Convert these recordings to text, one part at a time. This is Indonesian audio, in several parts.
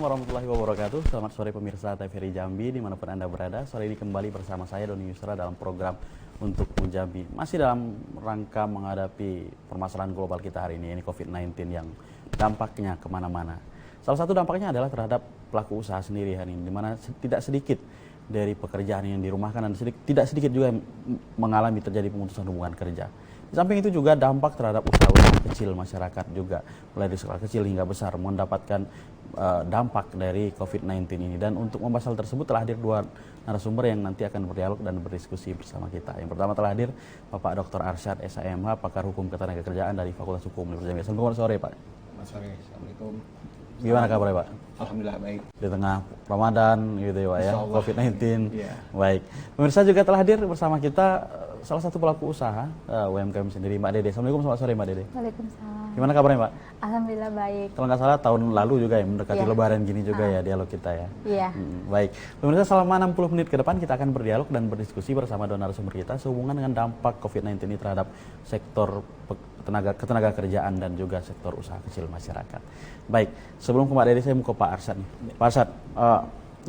warahmatullahi wabarakatuh. Selamat sore pemirsa TVRI Jambi dimanapun Anda berada. Sore ini kembali bersama saya Doni Yusra dalam program Untuk Jambi. Masih dalam rangka menghadapi permasalahan global kita hari ini COVID-19 yang dampaknya kemana-mana. Salah satu dampaknya adalah terhadap pelaku usaha sendiri hari ini, di mana tidak sedikit dari pekerjaan yang dirumahkan dan tidak sedikit juga yang mengalami terjadi pemutusan hubungan kerja. Di samping itu juga dampak terhadap usaha-usaha kecil masyarakat juga, mulai dari skala kecil hingga besar, mendapatkan dampak dari COVID-19 ini. Dan untuk membahas hal tersebut telah hadir dua narasumber yang nanti akan berdialog dan berdiskusi bersama kita. Yang pertama telah hadir Bapak Dr. Arsyad SHMH, pakar hukum ketenagakerjaan dari Fakultas Hukum Universitas Jambi. Selamat sore Pak. Selamat sore, Assalamualaikum. Gimana kabarnya Pak? Alhamdulillah baik. Di tengah Ramadan gitu ya Pak ya, COVID-19. Yeah. Baik. Pemirsa juga telah hadir bersama kita salah satu pelaku usaha UMKM sendiri, Mbak Dede. Assalamualaikum, selamat sore Mbak Dede. Waalaikumsalam. Gimana kabarnya Mbak? Alhamdulillah baik. Kalau nggak salah tahun lalu juga ya, mendekati Iya. Lebaran gini juga ya dialog kita ya. Iya. Baik. Pemirsa, selama 60 menit ke depan kita akan berdialog dan berdiskusi bersama dua narasumber kita sehubungan dengan dampak COVID-19 ini terhadap sektor ketenaga kerjaan dan juga sektor usaha kecil masyarakat. Baik, sebelum ke Mbak Dede saya mau ke Pak Arsyad nih. Pak Arsyad,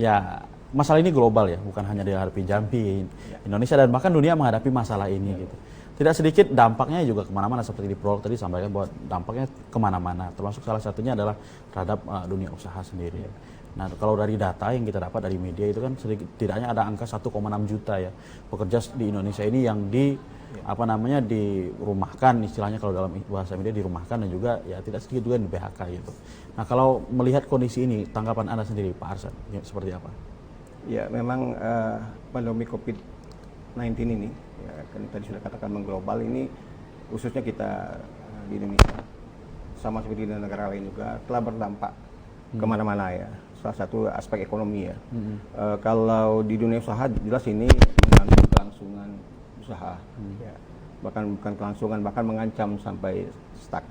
ya masalah ini global ya, bukan hanya dihadapi Jambi, Indonesia dan bahkan dunia menghadapi masalah ini gitu. Tidak sedikit dampaknya juga kemana-mana, seperti di prolog tadi sampaikan bahwa dampaknya kemana-mana, termasuk salah satunya adalah terhadap dunia usaha sendiri. Nah, kalau dari data yang kita dapat dari media itu kan setidaknya ada angka 1,6 juta ya pekerja di Indonesia ini yang dirumahkan, istilahnya kalau dalam bahasa media dirumahkan, dan juga ya tidak sedikit juga di PHK gitu. Nah, kalau melihat kondisi ini, tanggapan Anda sendiri Pak Arsyad ya, seperti apa? Ya, memang pandemi COVID-19 ini, ya, kan tadi sudah katakan mengglobal ini, khususnya kita di Indonesia, sama seperti di negara lain juga, telah berdampak kemana-mana ya. Salah satu aspek ekonomi ya. Kalau di dunia usaha jelas ini mengganggu kelangsungan usaha, ya. Bahkan bukan kelangsungan, bahkan mengancam sampai stuck.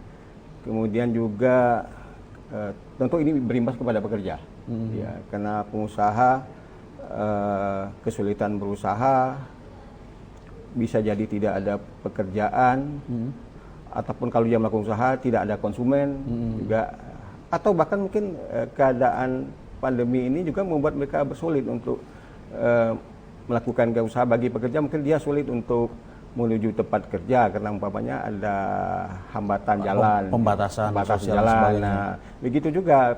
Kemudian juga tentu ini berimbas kepada pekerja, ya, karena pengusaha kesulitan berusaha, bisa jadi tidak ada pekerjaan, ataupun kalau dia melakukan usaha tidak ada konsumen juga, atau bahkan mungkin keadaan pandemi ini juga membuat mereka bersulit untuk melakukan usaha. Bagi pekerja mungkin dia sulit untuk menuju tempat kerja karena umpamanya ada hambatan jalan, pembatasan sosial jalan. sebagainya. Nah, begitu juga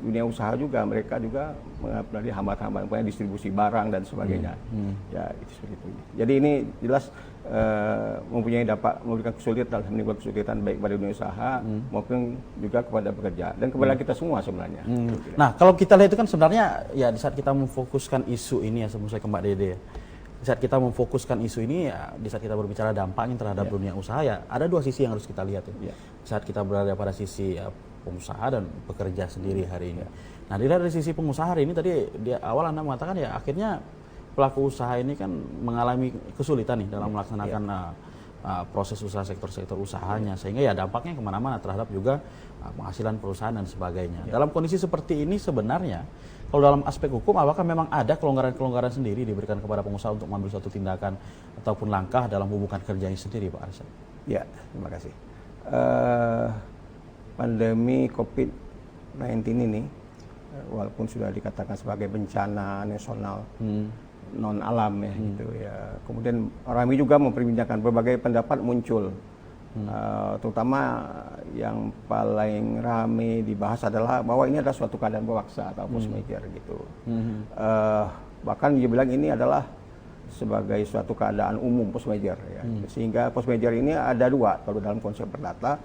dunia usaha juga, mereka juga mengalami hambatan-hambatan distribusi barang dan sebagainya. Ya, itu seperti itu. Jadi ini jelas mempunyai dampak, memberikan kesulitan, menimbulkan kesulitan baik pada dunia usaha maupun juga kepada pekerja dan kepada kita semua sebenarnya. Nah, kalau kita lihat itu kan sebenarnya ya di saat kita memfokuskan isu ini ya, sebelum saya ke Mbak Dede ya, di saat kita memfokuskan isu ini ya, di saat kita berbicara dampaknya terhadap dunia usaha ya, ada dua sisi yang harus kita lihat ya. Di saat kita berada pada sisi ya, pengusaha dan pekerja sendiri hari ini. Nah, dari sisi pengusaha hari ini tadi di awal Anda mengatakan ya akhirnya pelaku usaha ini kan mengalami kesulitan nih dalam melaksanakan proses usaha sektor-sektor usahanya, sehingga ya dampaknya kemana-mana terhadap juga penghasilan perusahaan dan sebagainya. Dalam kondisi seperti ini sebenarnya kalau dalam aspek hukum apakah memang ada kelonggaran-kelonggaran sendiri diberikan kepada pengusaha untuk mengambil suatu tindakan ataupun langkah dalam hubungan kerjanya sendiri Pak Arsyad? Ya, terima kasih. Pandemi COVID-19 ini walaupun sudah dikatakan sebagai bencana nasional non alam ya gitu ya. Kemudian ramai juga memperbincangkan, berbagai pendapat muncul. Terutama yang paling ramai dibahas adalah bahwa ini adalah suatu keadaan pewaksa atau force majeure gitu. Bahkan dia bilang ini adalah sebagai suatu keadaan umum force majeure ya. Sehingga force majeure ini ada dua kalau dalam konsep perdata.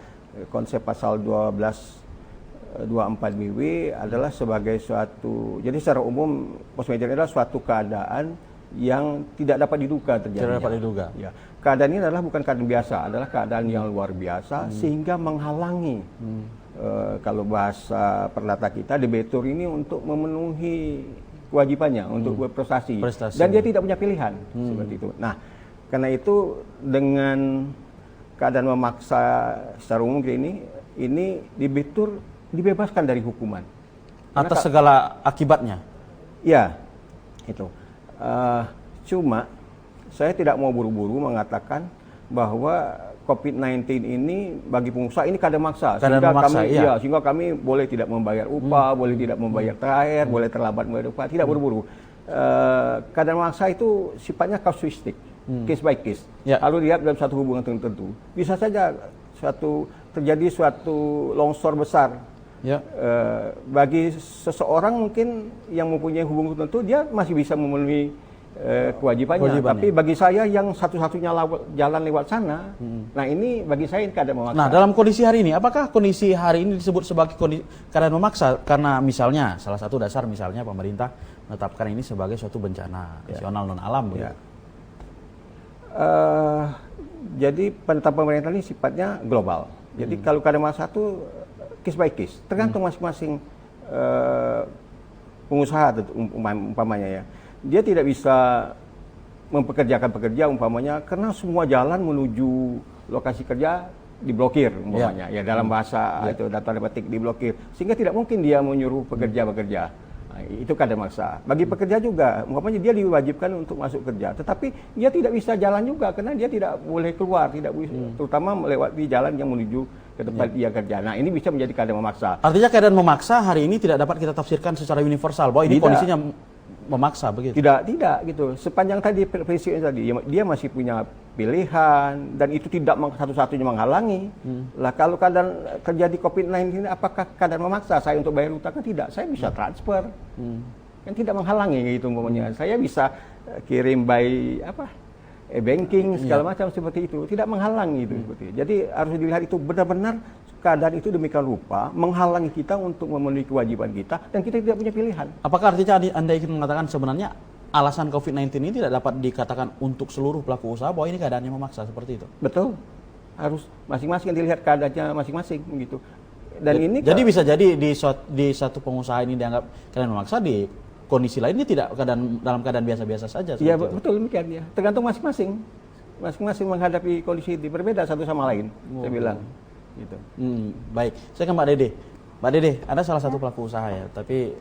Konsep pasal 1224 BW adalah sebagai suatu, jadi secara umum force majeure adalah suatu keadaan yang tidak dapat diduga terjadi. Tidak dapat diduga. Ya. Keadaan ini adalah bukan keadaan biasa, adalah keadaan yang luar biasa sehingga menghalangi kalau bahasa perdata kita debitur ini untuk memenuhi kewajibannya untuk berprestasi. Dan dia tidak punya pilihan seperti itu. Nah, karena itu dengan keadaan memaksa secara umum ini debitur dibebaskan dari hukuman atas segala akibatnya. Ya, itu. Cuma saya tidak mau buru-buru mengatakan bahwa COVID-19 ini bagi pengusaha ini keadaan maksa. Keadaan memaksa, Sehingga kami boleh tidak membayar upah, boleh tidak membayar THR, boleh terlambat membayar upah, tidak buru-buru. Keadaan maksa itu sifatnya kasuistik, case by case. Lalu lihat dalam satu hubungan tertentu. Bisa saja terjadi suatu longsor besar. Bagi seseorang mungkin yang mempunyai hubungan tertentu, dia masih bisa memenuhi kewajibannya. Tapi bagi saya yang satu-satunya jalan lewat sana, nah ini bagi saya ini keadaan memaksa. Nah, dalam kondisi hari ini, apakah kondisi hari ini disebut sebagai keadaan memaksa? Karena misalnya, salah satu dasar misalnya pemerintah menetapkan ini sebagai suatu bencana nasional non-alam. Jadi penetapan pemerintah ini sifatnya global. Jadi kalau keadaan memaksa itu case by case, tergantung masing-masing pengusaha umpamanya ya. Dia tidak bisa mempekerjakan pekerja umpamanya karena semua jalan menuju lokasi kerja diblokir umpamanya ya dalam bahasa itu data petik diblokir, sehingga tidak mungkin dia menyuruh pekerja bekerja. Nah, itu keadaan maksa. Bagi pekerja juga umpamanya dia diwajibkan untuk masuk kerja, tetapi dia tidak bisa jalan juga karena dia tidak boleh keluar, tidak bisa, terutama melewati jalan yang menuju ke tempat dia kerja. Nah, ini bisa menjadi keadaan memaksa. Artinya keadaan memaksa hari ini tidak dapat kita tafsirkan secara universal bahwa ini kondisinya memaksa begitu? Tidak gitu. Sepanjang tadi prinsipnya tadi, dia masih punya pilihan dan itu tidak satu-satunya menghalangi. Lah kalau keadaan terjadi COVID-19 ini, apakah keadaan memaksa saya untuk bayar utang? Kan tidak. Saya bisa transfer. Kan tidak menghalangi gitu umpamanya. Saya bisa kirim by banking segala macam seperti itu. Tidak menghalangi itu seperti itu. Jadi harus dilihat itu benar-benar keadaan itu demikian rupa menghalangi kita untuk memenuhi kewajiban kita dan kita tidak punya pilihan. Apakah artinya Anda ingin mengatakan sebenarnya alasan COVID-19 ini tidak dapat dikatakan untuk seluruh pelaku usaha bahwa ini keadaannya memaksa seperti itu? Betul. Harus masing-masing dilihat keadaannya masing-masing begitu. Dan ini jadi bisa jadi di satu pengusaha ini dianggap keadaan memaksa, di kondisi lainnya tidak dalam keadaan biasa-biasa saja. Iya betul demikian ya. Tergantung masing-masing. Masing-masing menghadapi kondisi ini berbeda satu sama lain. Saya bilang. Gitu. Baik, saya ke Mbak Dede. Mbak Dede, Anda salah satu pelaku usaha ya, tapi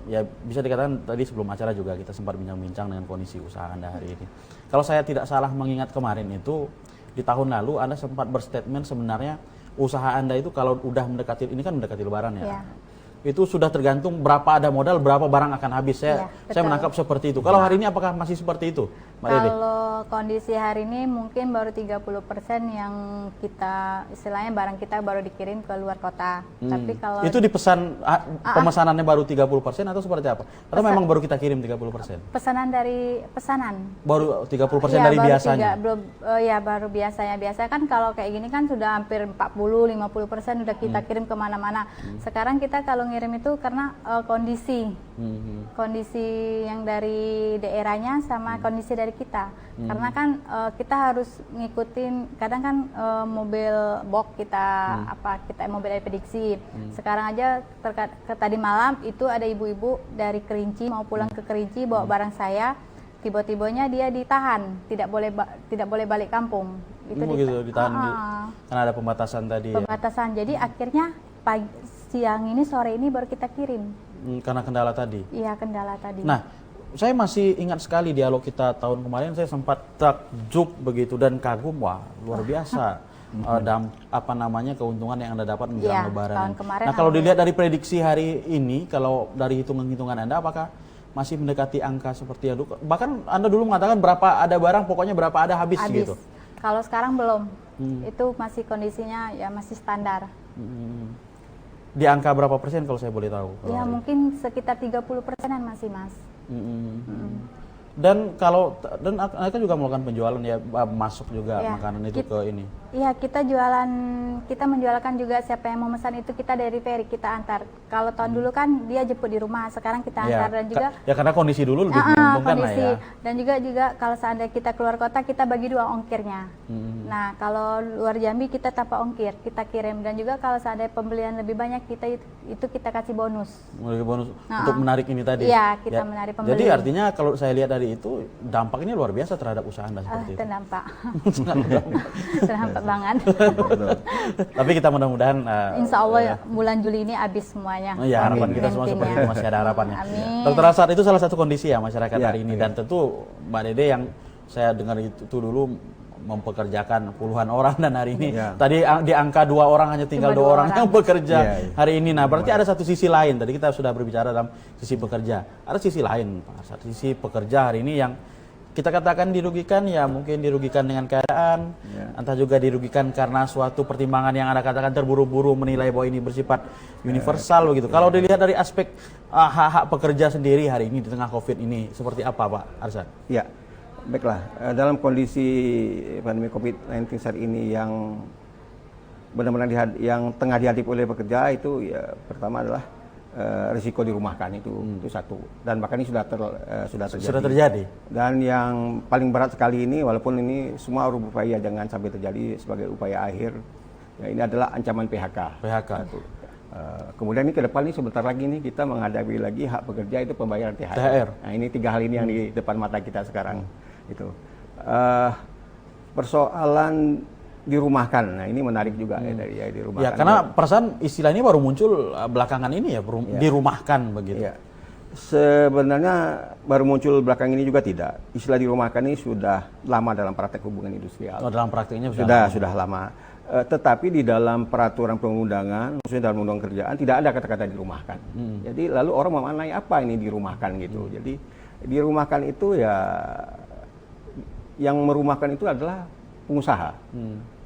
ya bisa dikatakan tadi sebelum acara juga kita sempat bincang-bincang dengan kondisi usaha Anda hari ini. Kalau saya tidak salah mengingat kemarin itu, di tahun lalu Anda sempat berstatement sebenarnya usaha Anda itu kalau udah mendekati, ini kan mendekati Lebaran ya. Itu sudah tergantung berapa ada modal, berapa barang akan habis. Saya menangkap seperti itu. Kalau hari ini apakah masih seperti itu, Mbak Dede? Kalau kondisi hari ini mungkin baru 30% yang kita, istilahnya barang kita baru dikirim ke luar kota. Tapi kalau itu dipesan, pemesanannya baru 30% atau seperti apa? Atau memang baru kita kirim 30%? Pesanan dari pesanan. Baru 30% dari biasanya? Baru biasanya. Biasa kan kalau kayak gini kan sudah hampir 40-50% udah kita kirim kemana-mana. Sekarang kita kalau ngirim itu karena kondisi yang dari daerahnya sama kondisi dari kita. Karena kan kita harus ngikutin, kadang kan mobil box kita mobil prediksi. Sekarang aja tadi malam itu ada ibu-ibu dari Kerinci mau pulang ke Kerinci bawa barang saya, tiba-tibanya dia ditahan, tidak boleh balik kampung. Itu ditahan karena ada pembatasan tadi. Pembatasan. Jadi akhirnya siang ini, sore ini baru kita kirim. Karena kendala tadi? Iya, kendala tadi. Nah, saya masih ingat sekali dialog kita tahun kemarin, saya sempat takjub begitu dan kagum, wah luar biasa. Keuntungan yang Anda dapat menjelang Lebaran. Nah, kalau dilihat dari prediksi hari ini, kalau dari hitungan-hitungan Anda, apakah masih mendekati angka seperti yang dulu? Bahkan Anda dulu mengatakan berapa ada barang, pokoknya berapa ada habis. Gitu. Kalau sekarang belum. Itu masih kondisinya ya masih standar. Di angka berapa persen kalau saya boleh tahu? Ya mungkin sekitar 30%-an masih, Mas. Dan mereka juga melakukan penjualan ya, masuk juga makanan itu ke ini. Iya, kita menjualkan juga, siapa yang mau pesan itu kita delivery, kita antar. Kalau tahun dulu kan dia jemput di rumah, sekarang kita antar. Dan juga karena kondisi dulu lebih menguntungkan lah ya. Dan juga kalau seandainya kita keluar kota, kita bagi 2 ongkirnya. Nah, kalau luar Jambi kita tanpa ongkir, kita kirim. Dan juga kalau seandainya pembelian lebih banyak, kita kasih bonus. Untuk menarik ini tadi. Iya, kita menarik pembeli. Jadi artinya kalau saya lihat dari itu, dampaknya luar biasa terhadap usaha Anda seperti itu. Terdampak. Terdampak banget. Tapi kita mudah-mudahan insya Allah bulan Juli ini habis semuanya. Ya, harapan kita semua seperti itu, masih ada harapannya. Amin. Dr. Asad, itu salah satu kondisi ya masyarakat hari ini, dan tentu Mbak Dede yang saya dengar itu dulu mempekerjakan puluhan orang dan hari ini Ya. tadi di angka 2 orang hanya tinggal Cuma 2 orang yang bekerja Ya, ya. hari ini. Nah, berarti ada satu sisi lain. Tadi kita sudah berbicara dalam sisi pekerja. Ada sisi lain, Pak Arsad. Sisi pekerja hari ini yang kita katakan dirugikan, ya mungkin dirugikan dengan keadaan, entah juga dirugikan karena suatu pertimbangan yang Anda katakan terburu-buru menilai bahwa ini bersifat universal begitu. Kalau dilihat dari aspek hak-hak pekerja sendiri hari ini di tengah Covid ini, seperti apa Pak Arsad? Ya, baiklah. Dalam kondisi pandemi COVID-19 saat ini yang benar-benar yang tengah dihadapi oleh pekerja itu, ya pertama adalah risiko dirumahkan itu satu, dan bahkan ini sudah terjadi. Dan yang paling berat sekali ini, walaupun ini semua harus berupaya jangan sampai terjadi sebagai upaya akhir, ya ini adalah ancaman PHK. Satu. Kemudian ini ke depan ini sebentar lagi nih kita menghadapi lagi hak pekerja itu pembayaran THR. Nah, ini 3 hal ini yang di depan mata kita sekarang. Itu persoalan dirumahkan. Nah, ini menarik juga ya dari dirumahkan. Ya, karena perasaan istilah ini baru muncul belakangan ini ya, dirumahkan begitu. Ya. Sebenarnya baru muncul belakang ini juga tidak. Istilah dirumahkan ini sudah lama dalam praktek hubungan industrial. Oh, dalam praktiknya sudah lama. Tetapi di dalam peraturan perundangan, khususnya dalam undang kerjaan, tidak ada kata-kata dirumahkan. Jadi lalu orang memaknai apa ini dirumahkan gitu. Jadi dirumahkan itu ya, yang merumahkan itu adalah pengusaha.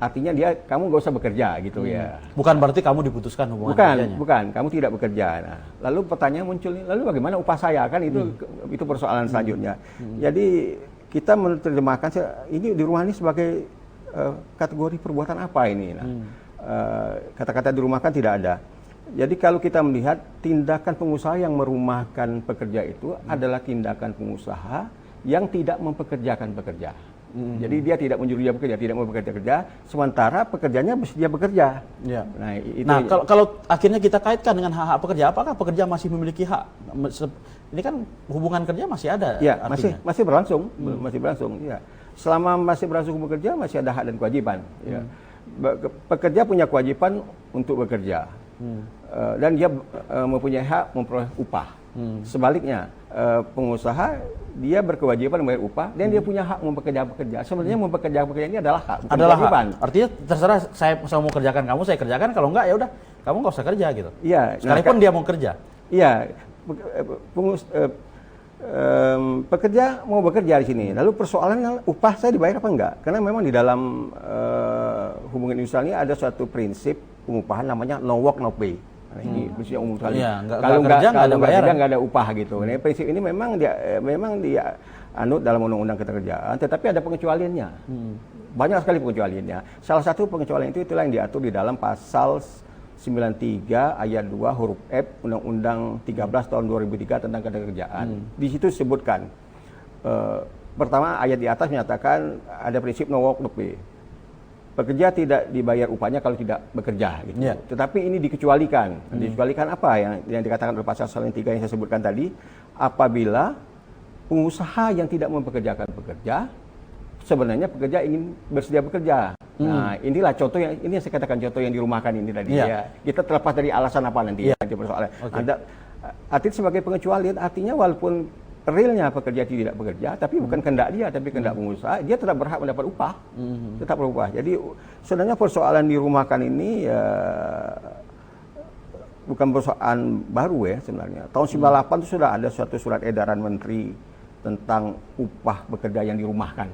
Artinya kamu nggak usah bekerja gitu ya. Bukan berarti kamu diputuskan hubungan kerjanya. Bukan, kamu tidak bekerja. Nah, lalu pertanyaan muncul, lalu bagaimana upah saya kan itu persoalan selanjutnya. Jadi kita menerjemahkan ini di rumah ini sebagai kategori perbuatan apa ini. Nah, kata-kata dirumahkan tidak ada. Jadi kalau kita melihat tindakan pengusaha yang merumahkan pekerja itu adalah tindakan pengusaha yang tidak mempekerjakan pekerja. Jadi dia tidak menyuruh dia bekerja, tidak mau bekerja, sementara pekerjanya bersedia bekerja. Ya. Nah, itu kalau akhirnya kita kaitkan dengan hak-hak pekerja, apakah pekerja masih memiliki hak? Ini kan hubungan kerja masih ada. Ya, masih berlangsung, masih berlangsung. Ya. Selama masih berlangsung bekerja, masih ada hak dan kewajiban. Ya. Pekerja punya kewajiban untuk bekerja, dan dia mempunyai hak memperoleh upah. Sebaliknya, pengusaha dia berkewajiban membayar upah dan dia punya hak mempekerja pekerja. Sebenarnya mempekerja pekerja ini adalah hak, bukan kewajiban. Artinya terserah saya mau kerjakan kamu, saya kerjakan. Kalau enggak ya udah, kamu nggak usah kerja gitu. Iya. Sekalipun dia mau kerja. Iya. Pekerja mau bekerja di sini. Lalu persoalannya upah saya dibayar apa enggak? Karena memang di dalam hubungan industrial ini ada suatu prinsip pengupahan namanya no work no pay. Nah, ini prinsip yang umum sekali. Iya, kalau nggak ada bayaran, nggak ada upah gitu. Nah, prinsip ini memang dia anut dalam undang-undang keterkerjaan, tetapi ada pengecualiannya. Banyak sekali pengecualiannya. Salah satu pengecualian itulah yang diatur di dalam pasal 93 ayat 2 huruf F Undang-Undang 13 tahun 2003 tentang keterkerjaan. Di situ disebutkan pertama ayat di atas menyatakan ada prinsip no work no pay. Pekerja tidak dibayar upahnya kalau tidak bekerja gitu. Yeah. Tetapi ini dikecualikan. Dikecualikan apa yang dikatakan oleh pasal 3 yang saya sebutkan tadi, apabila pengusaha yang tidak mempekerjakan pekerja, sebenarnya pekerja ingin bersedia bekerja. Nah, inilah contoh ini yang saya katakan contoh yang dirumahkan ini tadi. Yeah. Ya. Kita terlepas dari alasan apa nanti nanti persoalan. Okay. Artinya sebagai pengecualian, artinya walaupun realnya pekerja tidak bekerja, tapi bukan kehendak dia, tapi kehendak pengusaha, dia tetap berhak mendapat upah, tetap berupah. Jadi sebenarnya persoalan dirumahkan ini bukan persoalan baru ya sebenarnya. Tahun 98 itu sudah ada suatu surat edaran menteri tentang upah bekerja yang dirumahkan.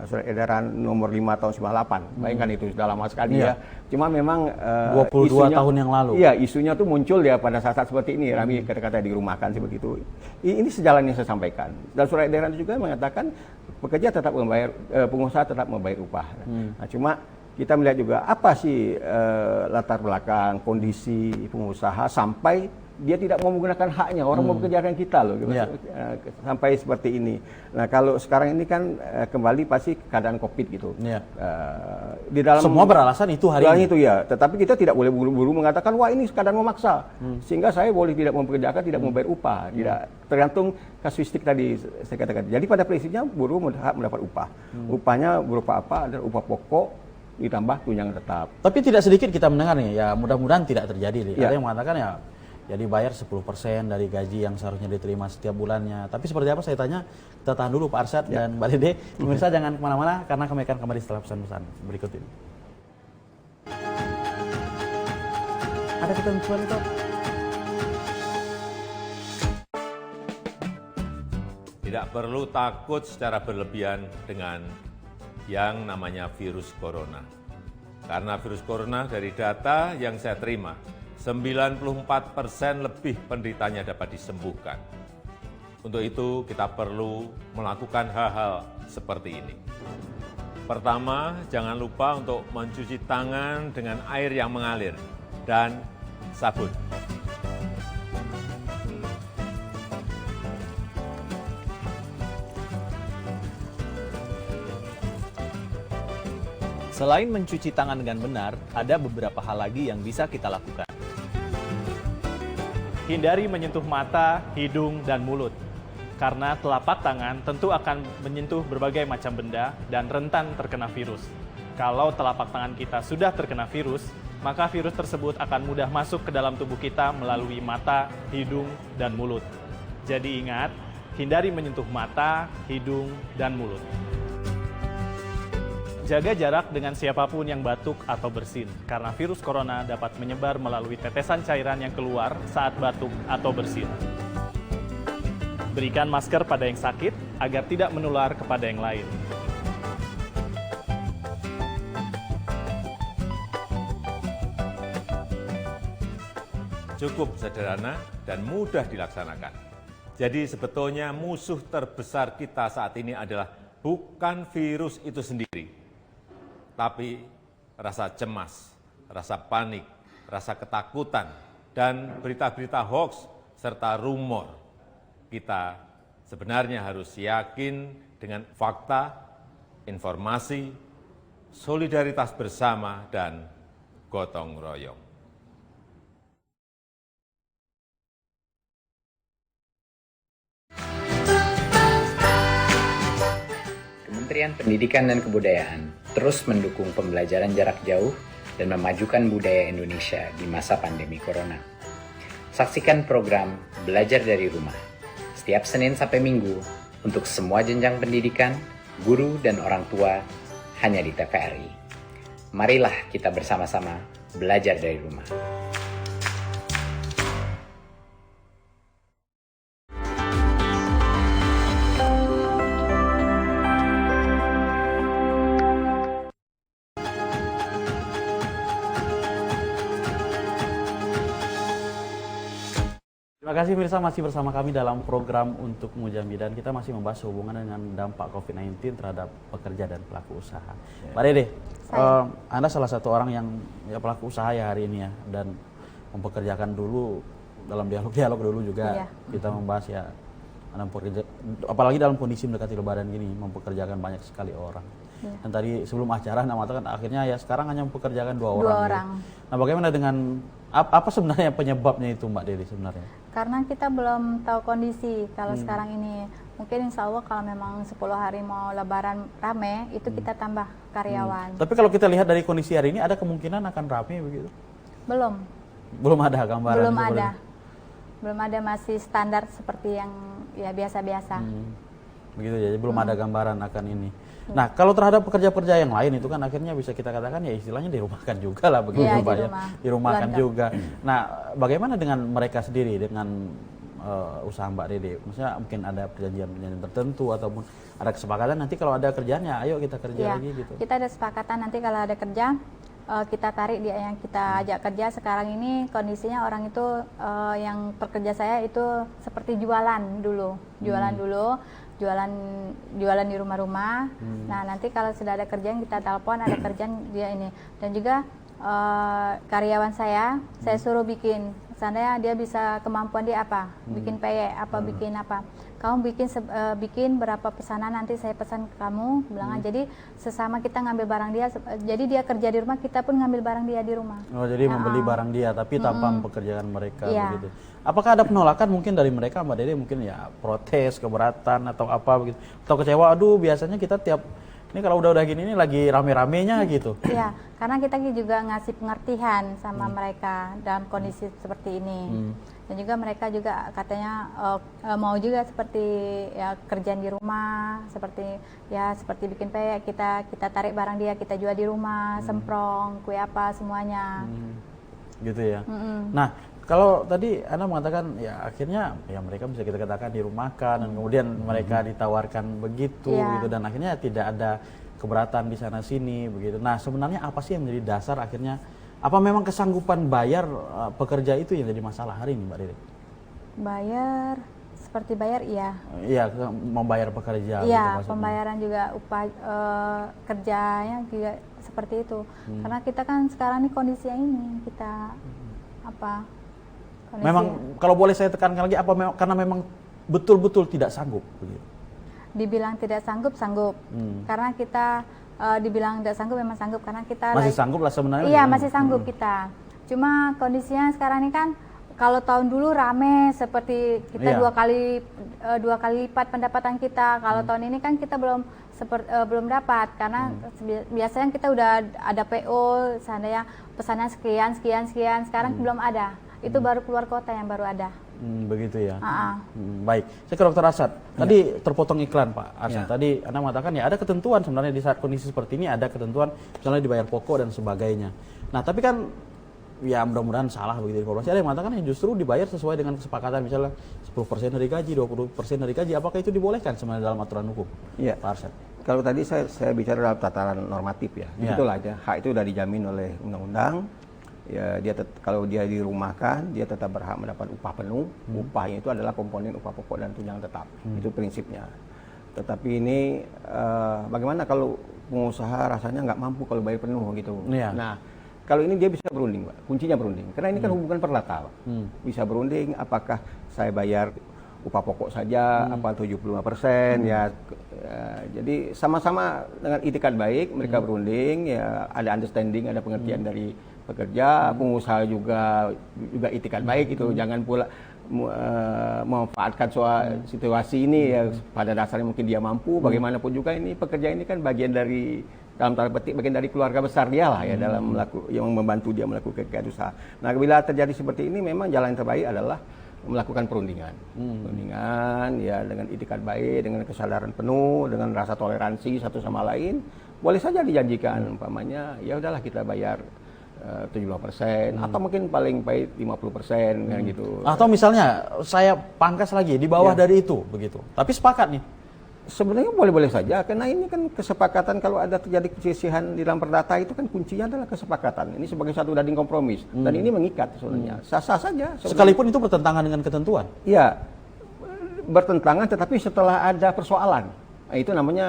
Surat edaran nomor 5 tahun 98. Bayangkan itu sudah lama sekali ya. Cuma memang 22 tahun yang lalu. Iya, isunya tuh muncul ya pada saat-saat seperti ini, Rami kata-kata dirumahkan seperti itu. Ini sejalan yang saya sampaikan. Dan surat edaran itu juga mengatakan pekerja tetap membayar, pengusaha tetap membayar upah. Nah, cuma kita melihat juga apa sih latar belakang kondisi pengusaha sampai dia tidak mau menggunakan haknya, orang mau bekerjakan kita loh, gitu. Sampai seperti ini. Nah, kalau sekarang ini kan kembali pasti keadaan COVID gitu. Di dalam semua beralasan itu hari ini. Itu ya, tetapi kita tidak boleh buru-buru mengatakan wah ini keadaan memaksa, sehingga saya boleh tidak mempekerjakan, tidak membayar upah. Tidak, tergantung kasuistik tadi saya katakan. Jadi pada prinsipnya buruh mendapat upah. Upahnya berupa apa? Ada upah pokok ditambah tunjangan tetap. Tapi tidak sedikit kita mendengar nih, ya mudah-mudahan tidak terjadi. Ada yang mengatakan ya Jadi bayar 10% dari gaji yang seharusnya diterima setiap bulannya. Tapi seperti apa saya tanya, kita tahan dulu Pak Arsyad dan Mbak Dede. Pemirsa jangan kemana-mana karena kami akan kembali setelah pesan-pesan berikut ini. Ada ketentuan itu? Tidak perlu takut secara berlebihan dengan yang namanya virus corona. Karena virus corona dari data yang saya terima, 94% lebih penderitanya dapat disembuhkan. Untuk itu kita perlu melakukan hal-hal seperti ini. Pertama, jangan lupa untuk mencuci tangan dengan air yang mengalir dan sabun. Selain mencuci tangan dengan benar, ada beberapa hal lagi yang bisa kita lakukan. Hindari menyentuh mata, hidung, dan mulut. Karena telapak tangan tentu akan menyentuh berbagai macam benda dan rentan terkena virus. Kalau telapak tangan kita sudah terkena virus, maka virus tersebut akan mudah masuk ke dalam tubuh kita melalui mata, hidung, dan mulut. Jadi ingat, hindari menyentuh mata, hidung, dan mulut. Jaga jarak dengan siapapun yang batuk atau bersin, karena virus corona dapat menyebar melalui tetesan cairan yang keluar saat batuk atau bersin. Berikan masker pada yang sakit agar tidak menular kepada yang lain. Cukup sederhana dan mudah dilaksanakan. Jadi sebetulnya musuh terbesar kita saat ini adalah bukan virus itu sendiri, tapi rasa cemas, rasa panik, rasa ketakutan, dan berita-berita hoax serta rumor. Kita sebenarnya harus yakin dengan fakta, informasi, solidaritas bersama, dan gotong royong. Kementerian Pendidikan dan Kebudayaan terus mendukung pembelajaran jarak jauh dan memajukan budaya Indonesia di masa pandemi corona. Saksikan program Belajar dari Rumah setiap Senin sampai Minggu untuk semua jenjang pendidikan, guru, dan orang tua hanya di TVRI. Marilah kita bersama-sama belajar dari rumah. Terima kasih pemirsa, masih bersama kami dalam program Untuk Jambi dan kita masih membahas hubungan dengan dampak COVID-19 terhadap pekerja dan pelaku usaha. Pak Dede, Anda salah satu orang yang pelaku usaha ya hari ini ya, dan mempekerjakan dulu dalam dialog-dialog dulu juga kita membahas ya, Anda apalagi dalam kondisi mendekati Lebaran gini, mempekerjakan banyak sekali orang. Dan tadi sebelum acara Anda mengatakan akhirnya ya sekarang hanya mempekerjakan dua orang. Ya. Nah bagaimana dengan apa sebenarnya penyebabnya itu Mbak Dede sebenarnya? Karena kita belum tahu kondisi kalau sekarang ini. Mungkin insya Allah kalau memang 10 hari mau Lebaran rame, itu kita tambah karyawan. Tapi kalau kita lihat dari kondisi hari ini, ada kemungkinan akan rame begitu? Belum. Belum ada gambaran? Belum ada. Belum ada, masih standar seperti yang ya biasa-biasa. Begitu ya, belum ada gambaran akan ini. Nah, kalau terhadap pekerja-pekerja yang lain itu kan akhirnya bisa kita katakan ya istilahnya dirumahkan juga lah begitu ya, Pak ya. Dirumahkan juga. Nah, bagaimana dengan mereka sendiri dengan usaha Mbak Dede? Maksudnya mungkin ada perjanjian-perjanjian tertentu ataupun ada kesepakatan nanti kalau ada kerjanya ayo kita kerja lagi gitu. Kita ada kesepakatan nanti kalau ada kerja kita tarik dia yang kita ajak kerja. Sekarang ini kondisinya orang itu yang pekerja saya itu seperti jualan dulu. Jualan di rumah-rumah. Nah, nanti kalau sudah ada kerjaan kita telepon, ada kerjaan dia ini. Dan juga karyawan saya suruh bikin. Seandainya dia bisa, kemampuan dia apa? Bikin peye, apa bikin apa? Kamu bikin berapa pesanan, nanti saya pesan ke kamu. Bilang jadi sesama kita ngambil barang dia. Jadi dia kerja di rumah, kita pun ngambil barang dia di rumah. Oh, jadi membeli barang dia tapi tanpa mempekerjakan mereka begitu. Apakah ada penolakan mungkin dari mereka Mbak Dede, mungkin ya protes, keberatan atau apa begitu, atau kecewa? Aduh, biasanya kita tiap Ini kalau udah gini ini lagi rame-ramenya gitu. Iya, karena kita juga ngasih pengertian sama mereka dalam kondisi seperti ini. Dan juga mereka juga katanya mau juga seperti ya kerjaan di rumah, seperti bikin peyek, kita tarik barang dia, kita jual di rumah, semprong, kue apa semuanya. Gitu ya. Nah, kalau tadi Anda mengatakan ya akhirnya ya mereka bisa kita katakan dirumahkan dan kemudian mereka ditawarkan begitu gitu dan akhirnya tidak ada keberatan di sana sini begitu. Nah, sebenarnya apa sih yang menjadi dasar akhirnya apa memang kesanggupan bayar pekerja itu yang jadi masalah hari ini Mbak Riri? Bayar iya. Iya, membayar pekerja Iya, gitu, pembayaran juga upah kerjanya juga seperti itu. Karena kita kan sekarang ini kondisinya ini kita kondisi. Memang kalau boleh saya tekankan lagi karena memang betul-betul tidak sanggup begitu. Dibilang tidak sanggup. Karena kita dibilang tidak sanggup memang sanggup karena kita masih sanggup lah sebenarnya. Iya, masih sanggup kita. Cuma kondisinya sekarang ini kan kalau tahun dulu rame seperti kita dua kali lipat pendapatan kita. Kalau tahun ini kan kita belum dapat karena biasanya kita udah ada PO, seandainya pesannya sekian. Sekarang belum ada. Itu baru keluar kota yang baru ada. Begitu ya. Baik, saya ke Dr. Arsyad. Tadi terpotong iklan Pak Arsyad. Tadi Anda mengatakan ya ada ketentuan sebenarnya di saat kondisi seperti ini ada ketentuan misalnya dibayar pokok dan sebagainya. Nah tapi kan ya mudah-mudahan salah begitu informasi. Ada yang mengatakan yang justru dibayar sesuai dengan kesepakatan misalnya 10% dari gaji, 20% dari gaji. Apakah itu dibolehkan sebenarnya dalam aturan hukum? Iya. Pak Arsyad. Kalau tadi saya bicara dalam tataran normatif ya. Betul aja. Hak itu sudah dijamin oleh undang-undang. Ya, kalau dia dirumahkan, dia tetap berhak mendapat upah penuh. Upahnya itu adalah komponen upah pokok dan tunjangan tetap. Itu prinsipnya. Tetapi ini bagaimana kalau pengusaha rasanya nggak mampu kalau bayar penuh gitu. Nah, kalau ini dia bisa berunding, Pak. Kuncinya berunding. Karena ini kan hubungan perdata, Pak. Bisa berunding apakah saya bayar upah pokok saja apa 75% ya. Jadi sama-sama dengan itikat baik mereka berunding ya, ada understanding, ada pengertian dari pekerja, pengusaha juga itikat baik itu. Jangan pula memanfaatkan soal situasi ini ya, pada dasarnya mungkin dia mampu, bagaimanapun juga ini pekerja ini kan bagian dari dalam tanda petik bagian dari keluarga besar dia lah ya dalam yang membantu dia melakukan kegiatan usaha. Nah, bila terjadi seperti ini memang jalan yang terbaik adalah melakukan perundingan. Perundingan ya dengan itikat baik, dengan kesadaran penuh, dengan rasa toleransi satu sama lain, boleh saja dijanjikan umpamanya ya udahlah kita bayar 75% atau mungkin paling baik 50% kan gitu. Atau misalnya saya pangkas lagi di bawah dari itu begitu. Tapi sepakat nih. Sebenarnya boleh-boleh saja karena ini kan kesepakatan. Kalau ada terjadi perselisihan di dalam perdata itu kan kuncinya adalah kesepakatan. Ini sebagai satu dading kompromis dan ini mengikat sebenarnya. Sah-sah saja sebenarnya. Sekalipun itu bertentangan dengan ketentuan. Iya. Bertentangan tetapi setelah ada persoalan. Nah, itu namanya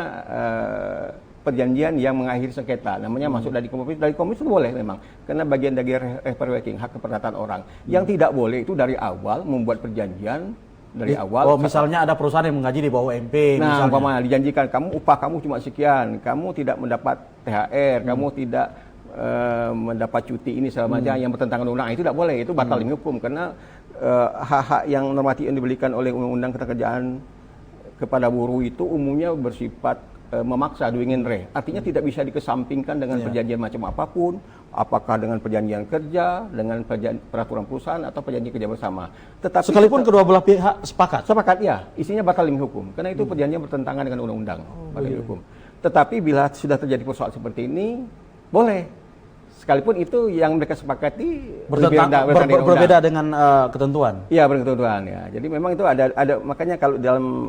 perjanjian yang mengakhiri sengketa, namanya masuk dari kompromis. Dari kompromis itu boleh memang, karena bagian dari repair working, hak keperdataan orang. Yang tidak boleh itu dari awal membuat perjanjian dari awal. Misalnya ada perusahaan yang menggaji di bawah UMP. Nah, umpamanya dijanjikan upah kamu cuma sekian, kamu tidak mendapat THR, kamu tidak mendapat cuti ini segala macam yang bertentangan undang-undang, itu tidak boleh, itu batal demi hukum karena hak-hak yang normatif yang diberikan oleh undang-undang ketenagaan kepada buruh itu umumnya bersifat memaksa, doing and re. Artinya tidak bisa dikesampingkan dengan perjanjian macam apapun, apakah dengan perjanjian kerja, dengan peraturan perusahaan atau perjanjian kerja bersama. Tetapi sekalipun kedua belah pihak sepakat. Sepakat ya, isinya batal demi hukum karena itu perjanjian bertentangan dengan undang-undang, batal demi hukum. Tetapi bila sudah terjadi persoalan seperti ini, boleh. Sekalipun itu yang mereka sepakati berbeda dengan ketentuan. Iya, berketentuan ya. Jadi memang itu ada makanya kalau dalam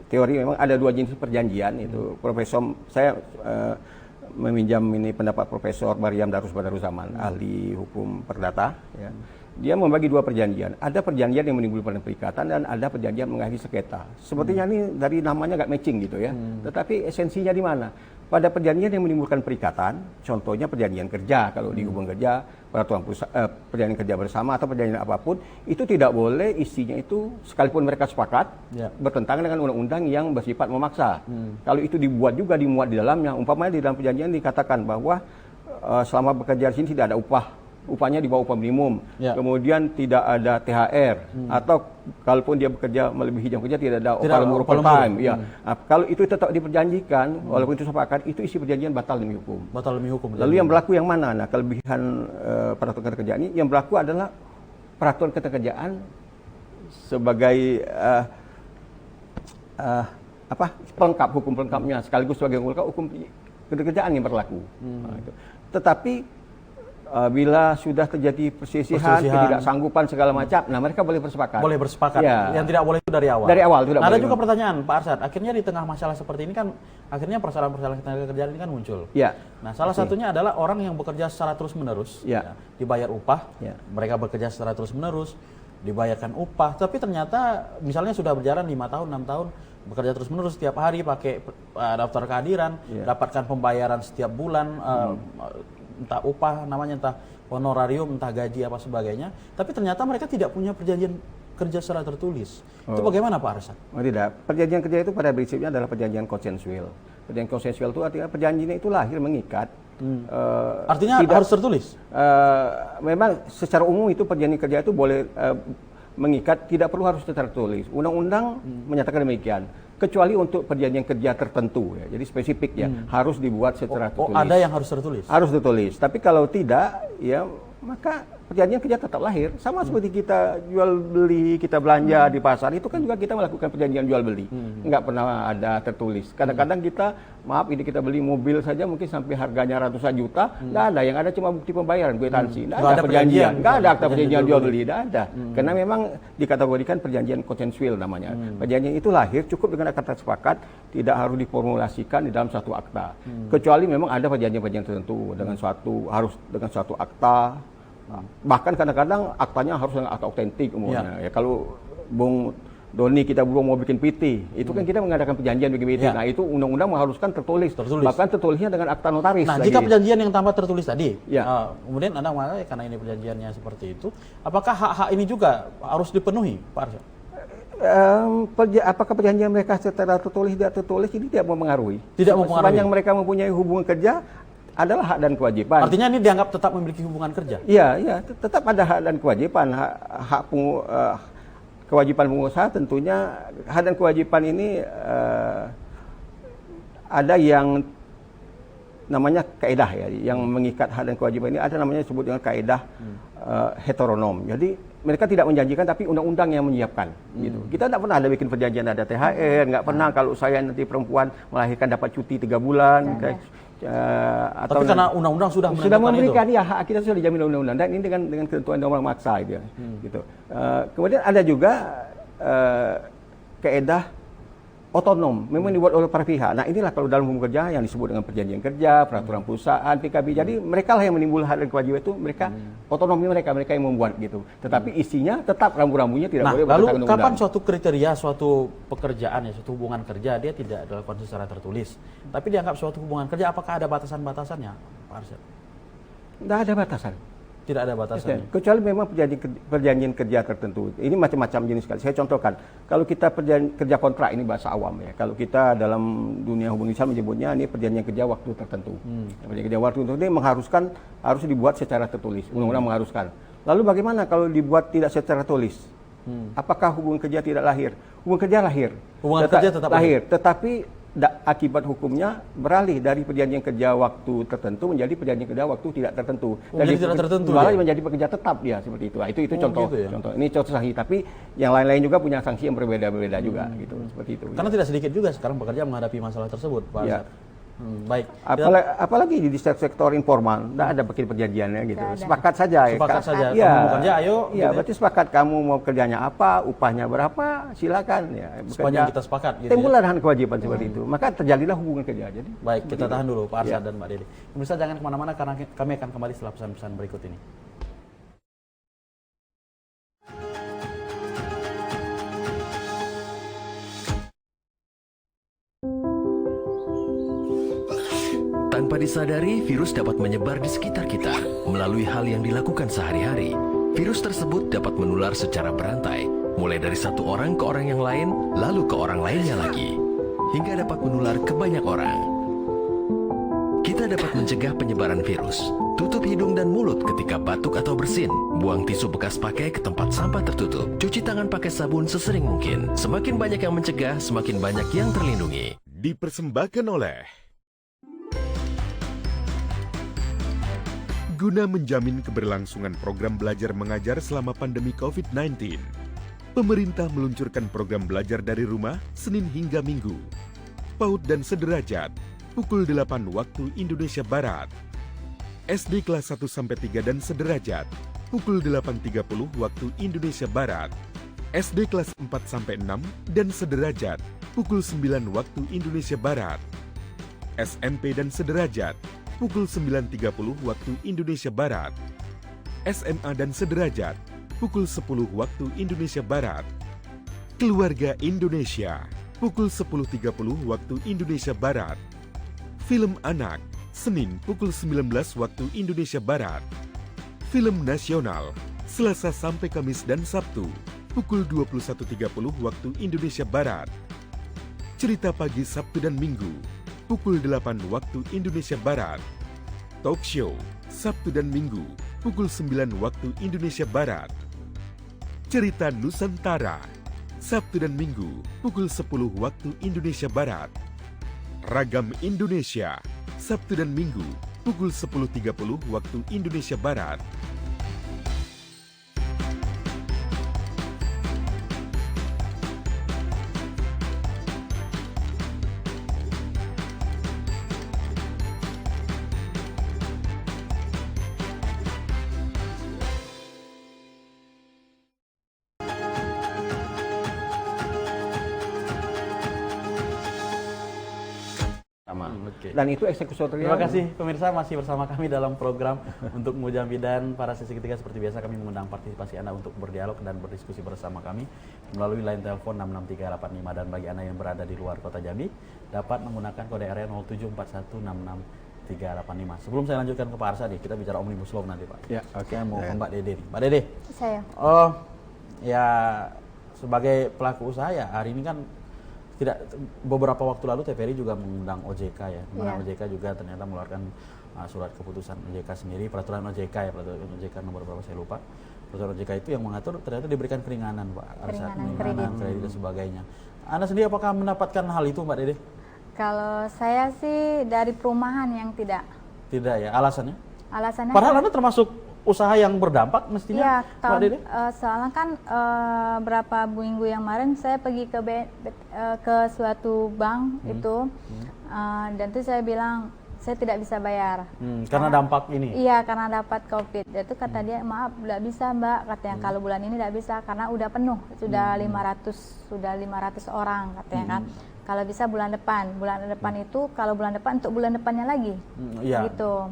teori memang ada dua jenis perjanjian itu. Profesor saya meminjam ini pendapat Profesor Maryam Darussaman, ahli hukum perdata ya. Dia membagi dua perjanjian. Ada perjanjian yang menimbulkan perikatan dan ada perjanjian mengakhiri sengketa. Sepertinya ini dari namanya agak matching gitu ya. Tetapi esensinya di mana? Pada perjanjian yang menimbulkan perikatan, contohnya perjanjian kerja kalau di hubungan kerja, peraturan perjanjian kerja bersama atau perjanjian apapun, itu tidak boleh isinya itu sekalipun mereka sepakat bertentangan dengan undang-undang yang bersifat memaksa. Kalau itu dimuat di dalamnya, umpamanya di dalam perjanjian dikatakan bahwa selama bekerja di sini tidak ada upah upahnya di bawah upah minimum, Ya. kemudian tidak ada THR, atau kalaupun dia bekerja melebihi jam kerja tidak ada Tidak upah ada lembur upah lembur. overtime. Ya. Nah, kalau itu tetap diperjanjikan, walaupun itu sepakat, itu isi perjanjian batal demi hukum. Batal demi hukum. Lalu yang berlaku yang mana? Nah, kelebihan peraturan ketenagakerjaan ini, yang berlaku adalah peraturan ketenagakerjaan sebagai pelengkap, hukum pelengkapnya, sekaligus sebagai hukum ketenagakerjaan yang berlaku. Nah, itu. Tetapi bila sudah terjadi perselisihan, ketidaksanggupan segala macam, nah mereka boleh bersepakat. Boleh bersepakat. Ya. Yang tidak boleh itu dari awal. Dari awal tidak Nah, ada boleh. juga pertanyaan Pak Arsyad. Akhirnya di tengah masalah seperti ini kan, akhirnya persoalan-persoalan ketenagakerjaan ini kan muncul. Ya. Nah, salah satunya adalah orang yang bekerja secara terus-menerus, Ya. dibayar upah, Ya. mereka bekerja secara terus-menerus, dibayarkan upah, tapi ternyata misalnya sudah berjalan 5 tahun, 6 tahun, bekerja terus-menerus setiap hari pakai daftar kehadiran, Ya. dapatkan pembayaran setiap bulan, entah upah namanya, entah honorarium, entah gaji apa sebagainya, tapi ternyata mereka tidak punya perjanjian kerja secara tertulis. Itu bagaimana Pak Arsyad? Oh tidak, perjanjian kerja itu pada prinsipnya adalah perjanjian konsensual. Perjanjian konsensual itu artinya perjanjiannya itu lahir mengikat. Artinya harus tertulis? Memang secara umum itu perjanjian kerja itu boleh mengikat, tidak perlu harus tertulis. Undang-undang menyatakan demikian. Kecuali untuk perjanjian kerja tertentu, ya. Jadi spesifik ya, harus dibuat secara tertulis. Oh, ada yang harus tertulis? Harus tertulis. Tapi kalau tidak, ya maka perjanjian kerja tetap lahir. Sama seperti kita jual beli, kita belanja di pasar, itu kan juga kita melakukan perjanjian jual beli. Enggak pernah ada tertulis. Kadang-kadang kita, maaf ini kita beli mobil saja mungkin sampai harganya ratusan juta, enggak ada. Yang ada cuma bukti pembayaran, kwitansi. Enggak ada perjanjian, enggak ada akta perjanjian jual beli, enggak ada. Karena memang dikategorikan perjanjian konsensual namanya. Perjanjian itu lahir cukup dengan kata sepakat, tidak harus diformulasikan di dalam satu akta. Kecuali memang ada perjanjian-perjanjian tertentu dengan suatu akta. Bahkan kadang-kadang aktanya harus dengan akta otentik umumnya. Ya, kalau Bung Doni kita belum mau bikin PT, itu kan kita mengadakan perjanjian bikin PT. Nah, itu undang-undang mengharuskan tertulis. Bahkan tertulisnya dengan akta notaris. Nah, lagi. jika perjanjian yang tanpa tertulis tadi, Ya. kemudian Anda mengatakan karena ini perjanjiannya seperti itu, apakah hak-hak ini juga harus dipenuhi, Pak Arsyad? Apakah perjanjian mereka secara tertulis tidak tertulis ini tidak mempengaruhi. Tidak mempengaruhi. Sepanjang mereka mempunyai hubungan kerja, adalah hak dan kewajiban. Artinya ini dianggap tetap memiliki hubungan kerja? Iya, tetap ada hak dan kewajiban. Kewajiban pengusaha tentunya, hak dan kewajiban ini ada yang namanya kaedah ya, yang mengikat hak dan kewajiban ini ada namanya disebut dengan kaedah heteronom. Jadi mereka tidak menjanjikan tapi undang-undang yang menyiapkan gitu. Kita tidak pernah ada bikin perjanjian ada THR, nggak pernah kalau saya nanti perempuan melahirkan dapat cuti 3 bulan. Atau tapi karena undang-undang sudah memberikan itu. Ya hak kita sudah dijamin undang-undang dan ini dengan ketentuan undang-undang maksa gitu. Kemudian ada juga kaedah otonom, memang dibuat oleh para pihak. Nah inilah kalau dalam hukum kerja yang disebut dengan perjanjian kerja, peraturan perusahaan, PKB. Jadi mereka lah yang menimbul hak dan kewajiban itu, mereka otonomi mereka yang membuat gitu. Tetapi isinya tetap rambu-rambunya tidak boleh lalu berdasarkan undang-undang. kapan suatu kriteria, suatu pekerjaan ya, suatu hubungan kerja dia tidak dilakukan secara tertulis, tapi dianggap suatu hubungan kerja, apakah ada batasan-batasannya, Pak Arsyad? Tidak ada batasan. Tidak ada batasannya. Kecuali memang perjanjian kerja tertentu. Ini macam-macam jenis sekali. Saya contohkan, kalau kita kerja kontrak, ini bahasa awam ya. Kalau kita dalam dunia hubungan Islam menyebutnya ini perjanjian kerja waktu tertentu. Perjanjian kerja waktu tertentu ini mengharuskan harus dibuat secara tertulis. Undang-undang mengharuskan. Lalu bagaimana kalau dibuat tidak secara tulis? Apakah hubungan kerja tidak lahir? Hubungan kerja lahir. Hubungan kerja tetap lahir. Tetapi akibat hukumnya beralih dari perjanjian kerja waktu tertentu menjadi perjanjian kerja waktu tidak tertentu. Jadi tidak tertentu. Menjadi pekerja tetap dia seperti itu. Nah, itu contoh. Gitu ya? Contoh. Ini contoh sahih. Tapi yang lain-lain juga punya sanksi yang berbeda-beda juga gitu. Seperti itu. Karena tidak sedikit juga sekarang pekerja menghadapi masalah tersebut, Pak Arsyad. Baik. Apalagi di sektor informal, tidak ada bikin perjanjiannya gitu. Sepakat saja. Sepakat saja. Ya, kamu bekerja, ayo. Iya, gitu berarti sepakat kamu mau kerjanya apa, upahnya berapa, silakan ya. Sepanjang kita sepakat. Gitu timbulah dengan kewajiban seperti itu. Maka terjadilah hubungan kerja. Jadi. Baik, kita tahan dulu Pak Arsyad dan Mbak Deli. Pemirsa jangan kemana-mana karena kami akan kembali setelah pesan-pesan berikut ini. Tanpa disadari, virus dapat menyebar di sekitar kita melalui hal yang dilakukan sehari-hari. Virus tersebut dapat menular secara berantai, mulai dari satu orang ke orang yang lain, lalu ke orang lainnya lagi, hingga dapat menular ke banyak orang. Kita dapat mencegah penyebaran virus Tutup hidung dan mulut ketika batuk atau bersin. Buang tisu bekas pakai ke tempat sampah tertutup. Cuci tangan pakai sabun sesering mungkin. Semakin banyak yang mencegah, semakin banyak yang terlindungi. Dipersembahkan oleh guna menjamin keberlangsungan program belajar mengajar selama pandemi COVID-19. Pemerintah meluncurkan program belajar dari rumah Senin hingga Minggu. PAUD dan sederajat, pukul 8 waktu Indonesia Barat. SD kelas 1-3 dan sederajat, pukul 8.30 waktu Indonesia Barat. SD kelas 4-6 dan sederajat, pukul 9 waktu Indonesia Barat. SMP dan sederajat, pukul 9.30 waktu Indonesia Barat. SMA dan sederajat, pukul 10 waktu Indonesia Barat. Keluarga Indonesia, pukul 10.30 waktu Indonesia Barat. Film anak, Senin pukul 19 waktu Indonesia Barat. Film nasional, Selasa sampai Kamis dan Sabtu, pukul 21.30 waktu Indonesia Barat. Cerita pagi Sabtu dan Minggu, pukul 8 waktu Indonesia Barat. Talk show, Sabtu dan Minggu, pukul 9 waktu Indonesia Barat. Cerita Nusantara, Sabtu dan Minggu, pukul 10 waktu Indonesia Barat. Ragam Indonesia, Sabtu dan Minggu, pukul 10.30 waktu Indonesia Barat. Dan itu eksekutorial. Terima kasih pemirsa, masih bersama kami dalam program untuk Mujambi, dan pada sesi ketiga seperti biasa kami mengundang partisipasi Anda untuk berdialog dan berdiskusi bersama kami melalui line telepon 66385, dan bagi Anda yang berada di luar kota Jambi dapat menggunakan kode area 0741663385. Sebelum saya lanjutkan ke Pak Arsad, kita bicara Omnibus Law nanti Pak. Ya, oke. Saya mau ke Mbak Dede nih. Mbak Dede. Saya. Oh, ya sebagai pelaku usaha ya hari ini kan tidak, beberapa waktu lalu TVRI juga mengundang OJK ya, dimana OJK juga ternyata mengeluarkan surat keputusan OJK sendiri, peraturan OJK ya, peraturan OJK nomor berapa saya lupa. Peraturan OJK itu yang mengatur ternyata diberikan keringanan Pak, keringanan kredit dan sebagainya. Anda sendiri apakah mendapatkan hal itu Mbak Dede? Kalau saya sih dari perumahan yang tidak. Tidak ya, alasannya? Alasannya padahal Anda termasuk usaha yang berdampak mestinya, Mbak Dede? Soalnya kan berapa minggu yang kemarin saya pergi ke suatu bank itu, dan itu saya bilang saya tidak bisa bayar. Karena dampak ini? Iya, karena dapat COVID. Itu kata dia, maaf, tidak bisa Mbak, katanya kalau bulan ini tidak bisa karena udah penuh, sudah 500 orang katanya kan. Kalau bisa bulan depan itu, kalau bulan depan untuk bulan depannya lagi, gitu.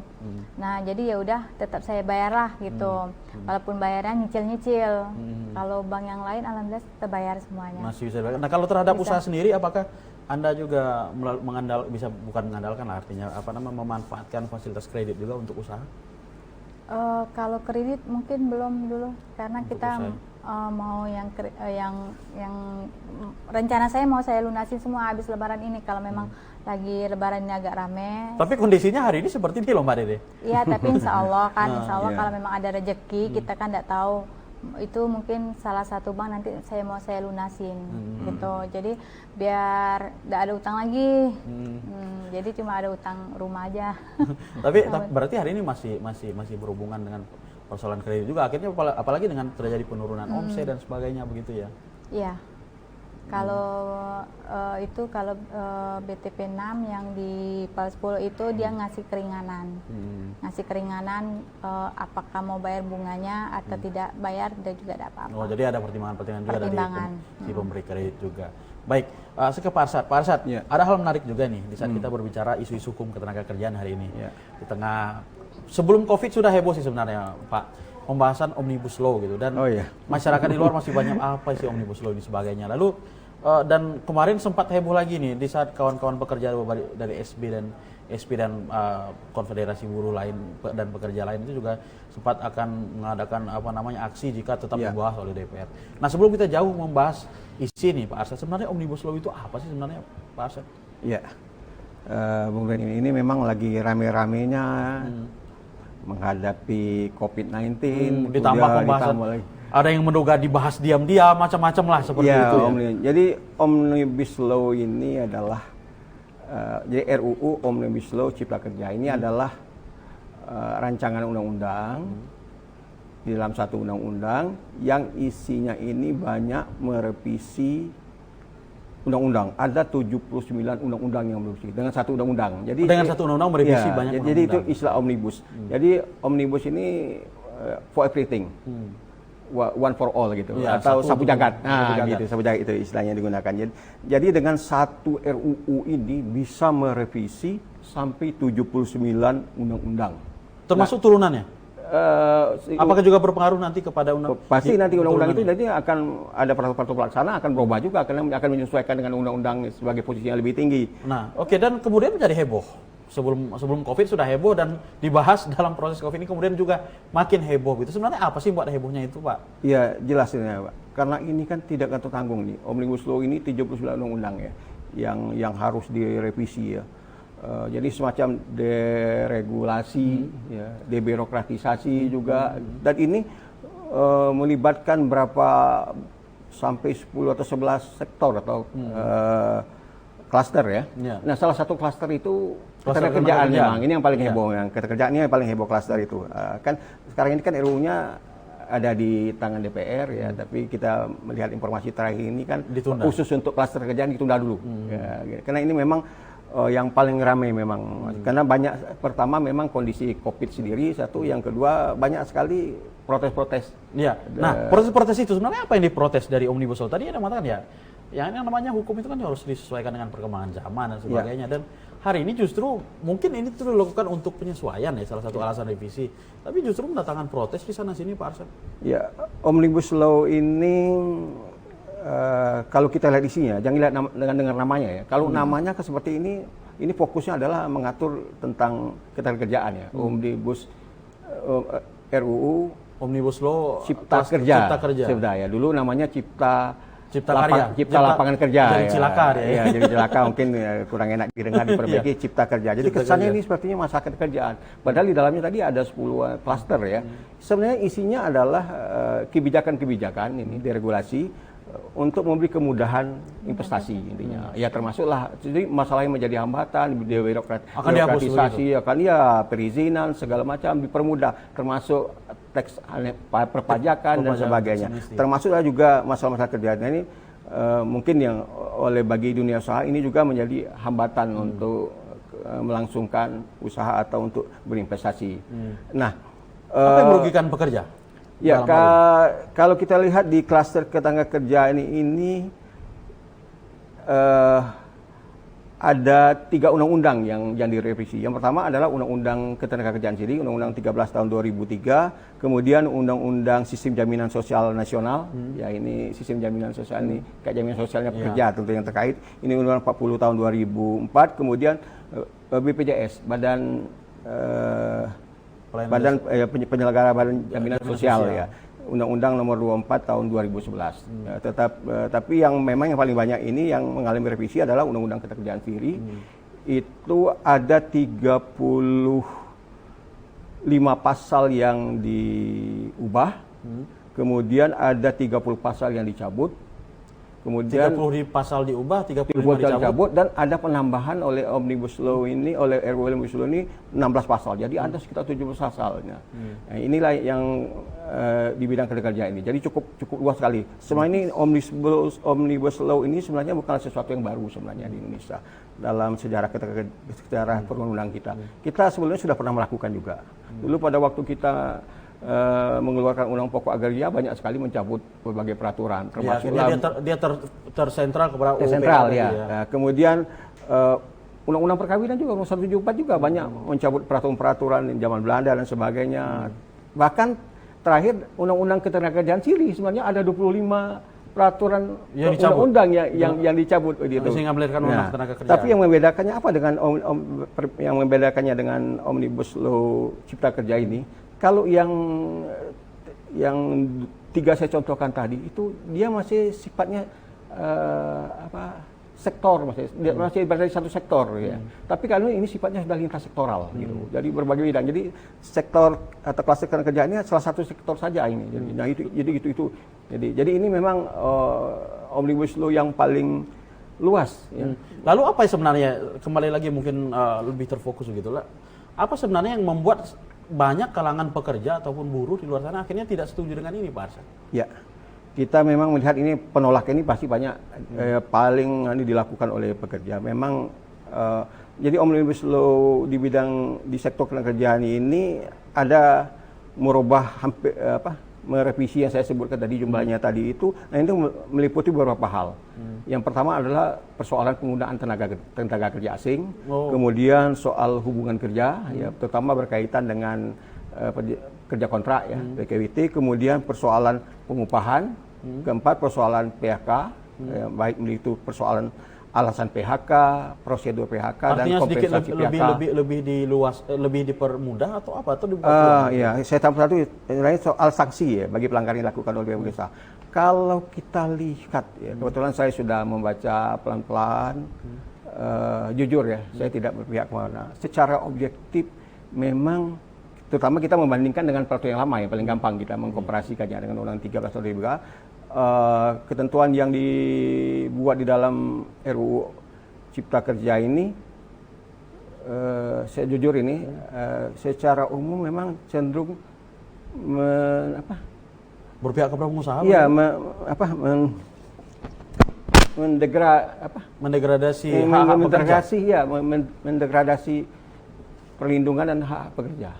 Nah jadi ya udah tetap saya bayarlah gitu, walaupun bayarnya nyicil. Kalau bank yang lain alhamdulillah terbayar semuanya. Masih bisa bayar. Nah kalau terhadap usaha sendiri, apakah Anda juga bukan mengandalkan lah, artinya memanfaatkan fasilitas kredit juga untuk usaha? Kalau kredit mungkin belum dulu, karena untuk kita mau yang rencana saya mau saya lunasin semua habis Lebaran ini, kalau memang lagi Lebaran ini agak rame. Tapi kondisinya hari ini seperti ini loh Mbak Dede. Iya, tapi insya Allah kalau memang ada rezeki, kita kan tidak tahu, itu mungkin salah satu bank nanti saya lunasin gitu. Jadi biar tidak ada utang lagi. Jadi cuma ada utang rumah aja. Tapi berarti hari ini masih berhubungan dengan persoalan kredit juga, akhirnya apalagi dengan terjadi penurunan omset dan sebagainya begitu ya? Iya. Kalau kalau BTP 6 yang di PAL 10 itu dia ngasih keringanan. Apakah mau bayar bunganya atau tidak bayar, dia juga tidak apa-apa. Oh, jadi ada pertimbangan-pertimbangan juga dari si pemberi kredit juga. Baik, saya ke Pak Arsad. Pak Arsad, ada hal menarik juga nih di saat kita berbicara isu-isu hukum ketenagakerjaan hari ini. Di tengah, sebelum COVID sudah heboh sih sebenarnya Pak, pembahasan Omnibus Law gitu, dan masyarakat di luar masih banyak apa sih Omnibus Law ini sebagainya. Lalu dan kemarin sempat heboh lagi nih di saat kawan-kawan pekerja dari SB dan konfederasi buruh lain dan pekerja lain itu juga sempat akan mengadakan aksi jika tetap dibahas oleh DPR. Nah, sebelum kita jauh membahas isi nih Pak Arsad, sebenarnya Omnibus Law itu apa sih sebenarnya Pak Arsad? Iya, Bung Ben, ini memang lagi rame-ramenya menghadapi COVID-19. Ditambah pembahasan. Ada yang menduga dibahas diam-diam, macam-macam lah seperti ya, itu. Jadi Omnibus Law ini adalah jadi RUU Omnibus Law Cipta Kerja ini adalah rancangan undang-undang di dalam satu undang-undang yang isinya ini banyak merevisi undang-undang. Ada 79 undang-undang yang merevisi dengan satu undang-undang. Jadi dengan satu undang-undang merevisi banyak undang-undang. Jadi itu istilah omnibus. Jadi omnibus ini for everything. One for all gitu, ya, atau sapu jagat. Gitu, sapu jagat itu istilahnya digunakan. Jadi dengan satu RUU ini bisa merevisi sampai 79 undang-undang. Termasuk turunannya? Apakah juga berpengaruh nanti kepada pasti nanti undang-undang itu nanti akan ada peraturan pelaksana akan berubah juga, akan menyesuaikan dengan undang-undang sebagai posisi yang lebih tinggi. Nah, oke, dan kemudian menjadi heboh. Sebelum COVID sudah heboh dan dibahas dalam proses COVID ini kemudian juga makin heboh gitu. Sebenarnya apa sih buat hebohnya itu, Pak? Iya, jelas ini, Pak. Karena ini kan tidak akan tertanggung nih. Omnibus Law ini 39 undang-undang ya yang harus direvisi ya. Jadi semacam deregulasi, ya, debirokratisasi juga, dan ini melibatkan berapa sampai 10 atau 11 sektor atau klaster ya. Nah, salah satu klaster itu ketenagakerjaan memang. Ini yang paling heboh, yang ketenagakerjaan ini yang paling heboh klaster itu. Kan sekarang ini kan RUU-nya ada di tangan DPR ya, tapi kita melihat informasi terakhir ini kan ditunda. Khusus untuk klaster kerjaan ditunda dulu. Ya, karena ini memang yang paling ramai memang. Karena banyak, pertama memang kondisi COVID sendiri, satu, yang kedua banyak sekali protes-protes. Iya. Nah, protes-protes itu sebenarnya apa yang diprotes dari Omnibus Law? Tadi ada mengatakan ya, yang namanya hukum itu kan harus disesuaikan dengan perkembangan zaman dan sebagainya. Dan hari ini justru mungkin ini itu dilakukan untuk penyesuaian ya, salah satu alasan revisi. Tapi justru mendatangkan protes di sana sini, Pak Arsyad. Ya, Omnibus Law ini kalau kita lihat isinya, jangan lihat dengan dengar namanya ya. Kalau namanya seperti ini fokusnya adalah mengatur tentang ketenagakerjaan ya. Omnibus RUU Omnibus Law Cipta Kerja. Cipta ya. Dulu namanya Cipta lapangan kerja. Jadi cilaka ya. Jadi cilaka mungkin kurang enak didengar, diperbaiki Cipta Kerja. Jadi kesannya ini sepertinya masalah kerjaan. Padahal di dalamnya tadi ada 10 klaster ya. Sebenarnya isinya adalah kebijakan-kebijakan ini deregulasi untuk memberi kemudahan investasi intinya. Ya termasuklah jadi masalah yang menjadi hambatan birokratisasi akan ya perizinan segala macam dipermudah, termasuk teks perpajakan dan sebagainya. Termasuklah juga masalah-masalah kerjaan ini mungkin yang bagi dunia usaha ini juga menjadi hambatan untuk melangsungkan usaha atau untuk berinvestasi. Nah, apa yang merugikan pekerja? Ya, kalau kita lihat di klaster ketenagakerjaan ini ada 3 undang-undang yang direvisi. Yang pertama adalah Undang-Undang Ketenagakerjaan sendiri, Undang-Undang 13 tahun 2003, kemudian Undang-Undang Sistem Jaminan Sosial Nasional, ya ini sistem jaminan sosial ini, kayak jaminan sosialnya pekerja tentu yang terkait. Ini Undang-Undang 40 tahun 2004, kemudian BPJS, penyelenggara badan jaminan sosial ya. Undang-Undang nomor 24 tahun 2011. Tapi yang memang yang paling banyak ini yang mengalami revisi adalah Undang-Undang Ketenagakerjaan sendiri. Itu ada 35 pasal yang diubah. Kemudian ada 30 pasal yang dicabut. Kemudian 30 pasal diubah, 35 dicabut, dan ada penambahan oleh Omnibus Law ini, oleh RUU Omnibus Law ini 16 pasal. Jadi ada sekitar 17 pasalnya. Nah, inilah yang di bidang ketenagakerjaan ini. Jadi cukup luas sekali. Sebenarnya ini Omnibus Law ini sebenarnya bukan sesuatu yang baru sebenarnya di Indonesia dalam sejarah perundang-undangan kita. Kita sebelumnya sudah pernah melakukan juga. Dulu pada waktu kita mengeluarkan undang pokok agraria banyak sekali mencabut berbagai peraturan, termasuk dia tersentral kepada sentral ya. Nah, kemudian undang-undang perkawinan juga Undang 174 juga banyak mencabut peraturan-peraturan zaman Belanda dan sebagainya. Bahkan terakhir Undang-Undang Ketenagakerjaan sendiri sebenarnya ada 25 peraturan undang-undang yang dicabut gitu. Tapi yang membedakannya apa dengan Omnibus Law Cipta Kerja ini? Kalau yang 3 saya contohkan tadi itu dia masih sifatnya sektor, masih berada di satu sektor ya. Tapi kalau ini sifatnya sudah lintas sektoral gitu. Jadi berbagai bidang. Jadi sektor atau klaster kerja ini salah satu sektor saja ini. Jadi nah itu. Jadi ini memang Omnibus Law yang paling luas ya. Lalu apa sebenarnya, kembali lagi mungkin lebih terfokus begitu lah. Apa sebenarnya yang membuat banyak kalangan pekerja ataupun buruh di luar sana akhirnya tidak setuju dengan ini, Pak Arsyad? Ya. Kita memang melihat ini penolakan ini pasti banyak paling dilakukan oleh pekerja. Memang jadi Omnibus Law di sektor kerjaan ini ada merubah hampir merevisi yang saya sebutkan tadi jumlahnya tadi itu. Nah itu meliputi beberapa hal. Yang pertama adalah persoalan penggunaan tenaga kerja asing, kemudian soal hubungan kerja, ya terutama berkaitan dengan kerja kontrak ya, PKWT, kemudian persoalan pengupahan. Keempat, persoalan PHK, baik itu persoalan alasan PHK, prosedur PHK, artinya dan kompensasi PHK. Lebih dipermudah atau apa? Atau Ya, saya tambah satu lain soal sanksi ya bagi pelanggaran yang dilakukan oleh pemerintah. Kalau kita lihat ya, kebetulan saya sudah membaca pelan-pelan, jujur ya, saya tidak berpihak kemana. Secara objektif memang, terutama kita membandingkan dengan peraturan yang lama, yang paling gampang kita mengkomparasikannya dengan Undang 13 tahun 2003, ketentuan yang dibuat di dalam RUU Cipta Kerja ini, saya jujur ini, secara umum memang cenderung berpihak kepada pengusaha. Iya, mendegradasi perlindungan dan hak pekerja.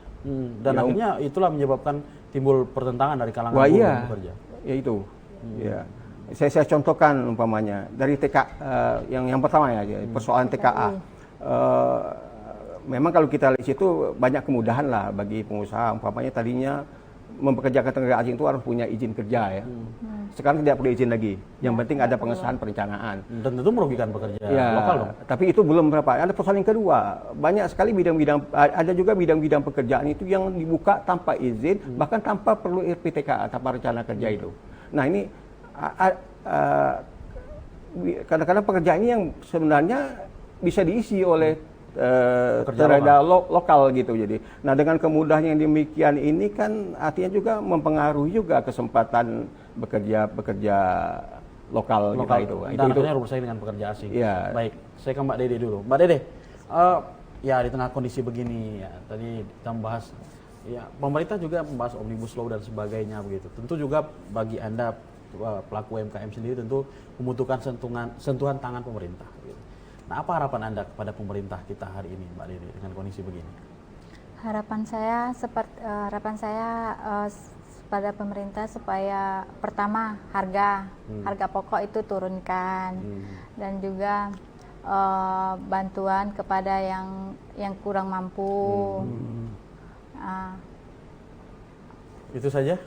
Dan akhirnya itulah menyebabkan timbul pertentangan dari kalangan buruh dan pekerja. Ya itu. Ya. Saya contohkan umpamanya dari yang pertama ya, persoalan TKA. Memang kalau kita lihat situ banyak kemudahan lah bagi pengusaha. Umpamanya tadinya mempekerjakan tenaga asing itu harus punya izin kerja ya. Sekarang tidak perlu izin lagi. Yang penting ada pengesahan perencanaan. Dan tentu merugikan pekerja lokal dong. Tapi itu belum berapa. Ada persoalan yang kedua. Banyak sekali ada juga bidang-bidang pekerjaan itu yang dibuka tanpa izin, bahkan tanpa perlu RPTK, tanpa rencana kerja itu. Nah ini kadang-kadang pekerjaan ini yang sebenarnya bisa diisi oleh tenaga lokal gitu. Jadi, nah dengan kemudahan yang demikian ini kan artinya juga mempengaruhi juga kesempatan bekerja lokal kita itu. Dan akhirnya bersaing dengan pekerja asing. Ya. Baik, saya ke Mbak Dede dulu. Mbak Dede, ya di tengah kondisi begini ya, tadi kita membahas ya pemerintah juga membahas Omnibus Law dan sebagainya begitu. Tentu juga bagi Anda pelaku UMKM sendiri tentu membutuhkan sentuhan tangan pemerintah. Gitu. Nah, apa harapan Anda kepada pemerintah kita hari ini, Mbak Dede, dengan kondisi begini? Harapan saya pada pemerintah supaya pertama harga pokok itu turunkan, dan juga bantuan kepada yang kurang mampu. Itu saja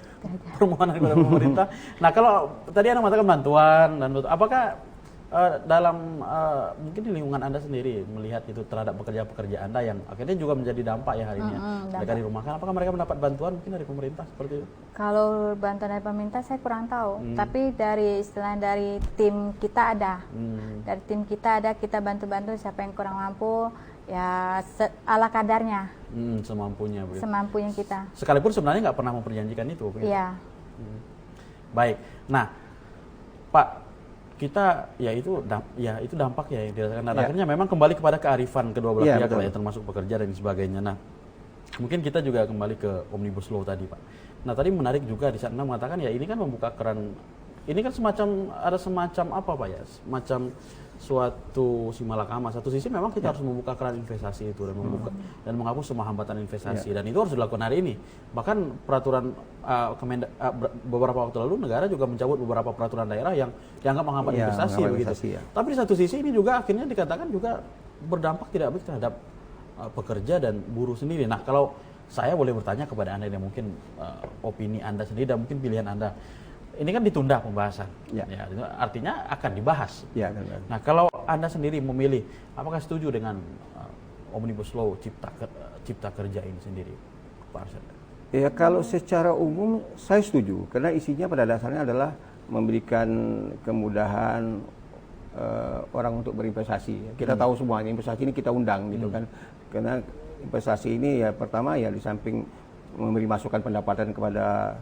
permohonan kepada pemerintah. Nah, kalau tadi Anda mengatakan bantuan dan apakah dalam mungkin di lingkungan Anda sendiri melihat itu terhadap pekerja-pekerja Anda yang akhirnya juga menjadi dampak ya hari ini mereka dirumahkan, apakah mereka mendapat bantuan mungkin dari pemerintah seperti itu? Kalau bantuan dari pemerintah saya kurang tahu, tapi dari tim kita ada, dari tim kita ada, kita bantu-bantu siapa yang kurang mampu ya ala kadarnya, semampunya kita. Sekalipun sebenarnya nggak pernah memperjanjikan itu. Iya. Baik, nah Pak, kita itu dampak ya yang dirasakan. Dan akhirnya memang kembali kepada kearifan kedua belah pihak ya, termasuk pekerja dan sebagainya. Nah, mungkin kita juga kembali ke Omnibus Law tadi, Pak. Nah, tadi menarik juga di saat Anda mengatakan ya ini kan membuka keran, ini kan semacam apa Pak ya? Semacam suatu simalakama. Satu sisi memang kita harus membuka keran investasi itu dan menghapus semua hambatan investasi, dan itu harus dilakukan hari ini. Bahkan peraturan beberapa waktu lalu negara juga mencabut beberapa peraturan daerah yang dianggap menghambat investasi begitu. Tapi di satu sisi ini juga akhirnya dikatakan juga berdampak tidak baik terhadap pekerja dan buruh sendiri. Nah, kalau saya boleh bertanya kepada Anda yang mungkin opini Anda sendiri dan mungkin pilihan Anda. Ini kan ditunda pembahasan, ya, artinya akan dibahas. Ya, nah, kalau Anda sendiri memilih, apakah setuju dengan Omnibus Law Cipta Kerja ini sendiri, Pak Arsyad? Ya, kalau secara umum saya setuju, karena isinya pada dasarnya adalah memberikan kemudahan orang untuk berinvestasi. Kita tahu semua investasi ini kita undang gitu kan, karena investasi ini ya pertama ya di samping memberi masukan pendapatan kepada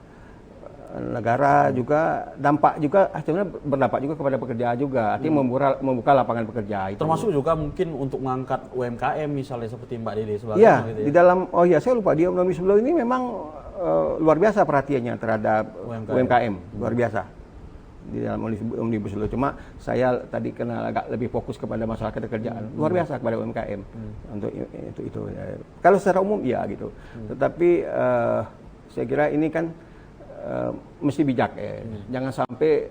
negara juga dampak juga sebenarnya berdampak juga kepada pekerja juga, artinya membuka lapangan pekerja itu. Termasuk juga mungkin untuk mengangkat UMKM misalnya seperti Mbak Dede sebagai Iya, gitu ya. di dalam saya lupa di Omnibus Law ini memang luar biasa perhatiannya terhadap UMKM, luar biasa di dalam Omnibus Law. Cuma saya tadi kena agak lebih fokus kepada masalah keterkerjaan, luar biasa kepada UMKM untuk itu. Kalau secara umum ya gitu, tetapi saya kira ini kan mesti bijak ya, jangan sampai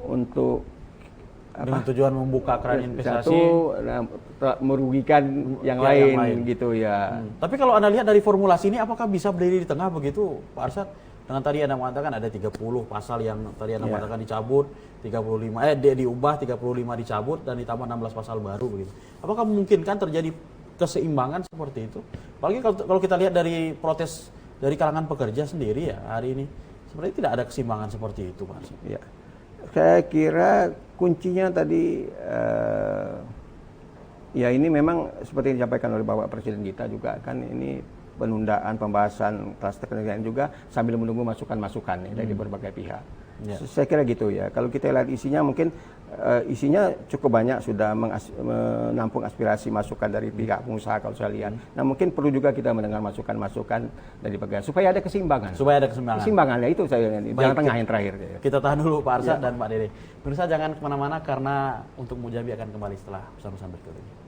untuk dengan tujuan membuka keran investasi merugikan yang lain gitu ya. Tapi kalau Anda lihat dari formulasi ini, apakah bisa berdiri di tengah begitu, Pak Arsyad? Dengan tadi Anda mengatakan ada 30 pasal yang tadi Anda mengatakan dicabut, 35 diubah, 35 dicabut dan ditambah 16 pasal baru begitu. Apakah memungkinkan terjadi keseimbangan seperti itu? Apalagi kalau kita lihat dari protes dari kalangan pekerja sendiri ya hari ini, sebenarnya tidak ada keseimbangan seperti itu, Pak Arsyad. Ya. Saya kira kuncinya tadi ya ini memang seperti yang disampaikan oleh Bapak Presiden kita juga kan, ini penundaan pembahasan klaster ketenagaan juga sambil menunggu masukan-masukan dari berbagai pihak. Ya. Saya kira gitu ya. Kalau kita lihat isinya mungkin isinya cukup banyak, sudah menampung aspirasi masukan dari pihak pengusaha kalau saya lihat. Nah mungkin perlu juga kita mendengar masukan-masukan dari pegawai supaya ada keseimbangan. Supaya ada keseimbangan. Keseimbangannya itu saya lihat. Jangan tengah yang terakhir. Kita tahan dulu Pak Arsyad dan Pak Dede. Pemirsa jangan kemana-mana karena Untuk Mujambi akan kembali setelah pesan-pesan berikut ini.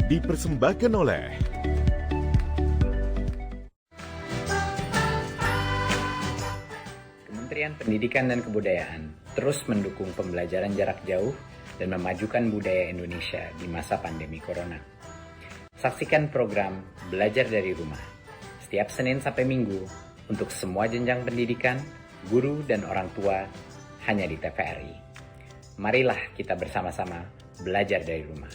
Dipersembahkan oleh Kementerian Pendidikan dan Kebudayaan terus mendukung pembelajaran jarak jauh dan memajukan budaya Indonesia di masa pandemi Corona. Saksikan program Belajar dari Rumah setiap Senin sampai Minggu untuk semua jenjang pendidikan, guru, dan orang tua hanya di TVRI. Marilah kita bersama-sama belajar dari rumah.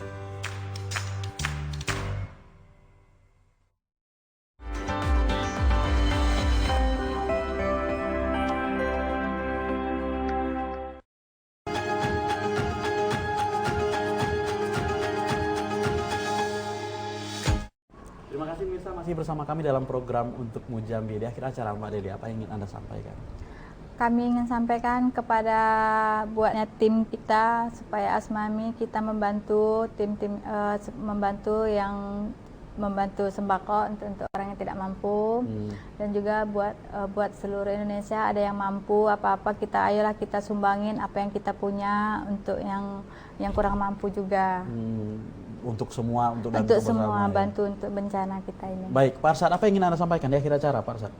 Terima kasih pemirsa, masih bersama kami dalam program Untuk Mujambi. Di akhir acara Mbak Dede, apa yang ingin Anda sampaikan? Kami ingin sampaikan kepada buatnya tim kita supaya Asmami kita membantu tim-tim membantu sembako untuk orang yang tidak mampu, dan juga buat seluruh Indonesia ada yang mampu apa-apa ayolah kita sumbangin apa yang kita punya untuk yang kurang mampu juga. Untuk semua, untuk semua ya. Bantu untuk bencana kita ini. Baik, Pak Arsyad, apa yang ingin Anda sampaikan di akhir acara, Pak Arsyad?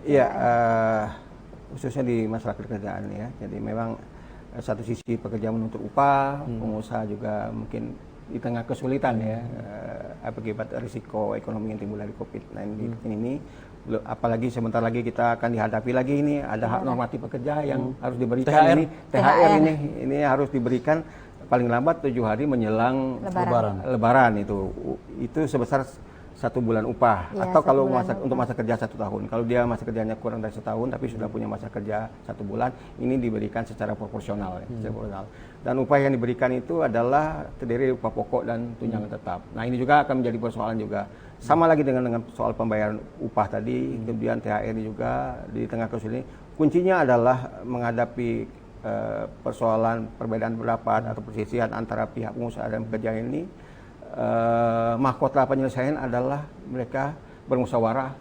Iya, khususnya di masalah kerjaan ya. Jadi memang satu sisi pekerja menuntut upah, pengusaha juga mungkin di tengah kesulitan ya, akibat risiko ekonomi yang timbul dari COVID-19 ini. Apalagi sebentar lagi kita akan dihadapi lagi ini ada hak normatif pekerja yang harus diberikan. THR ini harus diberikan paling lambat 7 hari menjelang Lebaran itu sebesar 1 bulan upah, ya, atau kalau untuk masa kerja 1 tahun. Kalau dia masa kerjanya kurang dari 1 tahun tapi sudah punya masa kerja 1 bulan, ini diberikan secara proporsional. Dan upah yang diberikan itu adalah terdiri upah pokok dan tunjangan tetap. Nah ini juga akan menjadi persoalan juga. Sama lagi dengan soal pembayaran upah tadi, kemudian THR juga di tengah kesulitan. Kuncinya adalah menghadapi persoalan perbedaan pendapat atau perselisihan antara pihak pengusaha dan pekerja ini, mahkota penyelesaian adalah mereka bermusyawarah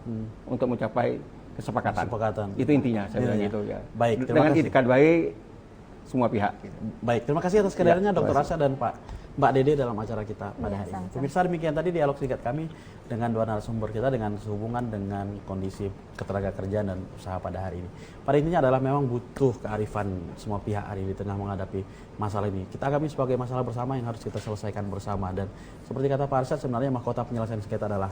untuk mencapai kesepakatan. Itu intinya sebenarnya itu ya. Baik, terima dengan kasih. itikat baik semua pihak. Gitu. Baik, terima kasih atas kehadirannya Ya, Dr. terima Rasha dan Mbak Dede dalam acara kita pada hari ini. sama-sama. Pemirsa, demikian tadi dialog singkat kami dengan dua narasumber kita dengan sehubungan dengan kondisi ketenagakerjaan dan usaha pada hari ini. Pada intinya adalah memang butuh kearifan semua pihak hari ini di tengah menghadapi masalah ini. Kita kami sebagai masalah bersama yang harus kita selesaikan bersama, dan seperti kata Pak Arsyad, sebenarnya mahkota penyelesaian sengketa adalah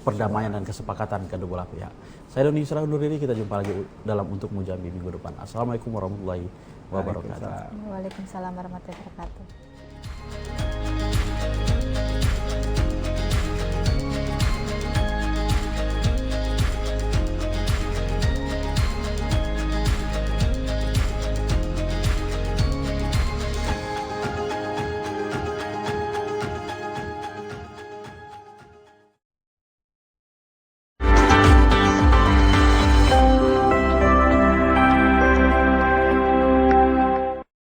perdamaian dan kesepakatan kedua belah pihak. Saya Doni Yusra undur diri, kita jumpa lagi dalam Untuk Mujambi minggu depan. Assalamualaikum warahmatullahi wabarakatuh. Waalaikumsalam warahmatullahi wabarakatuh.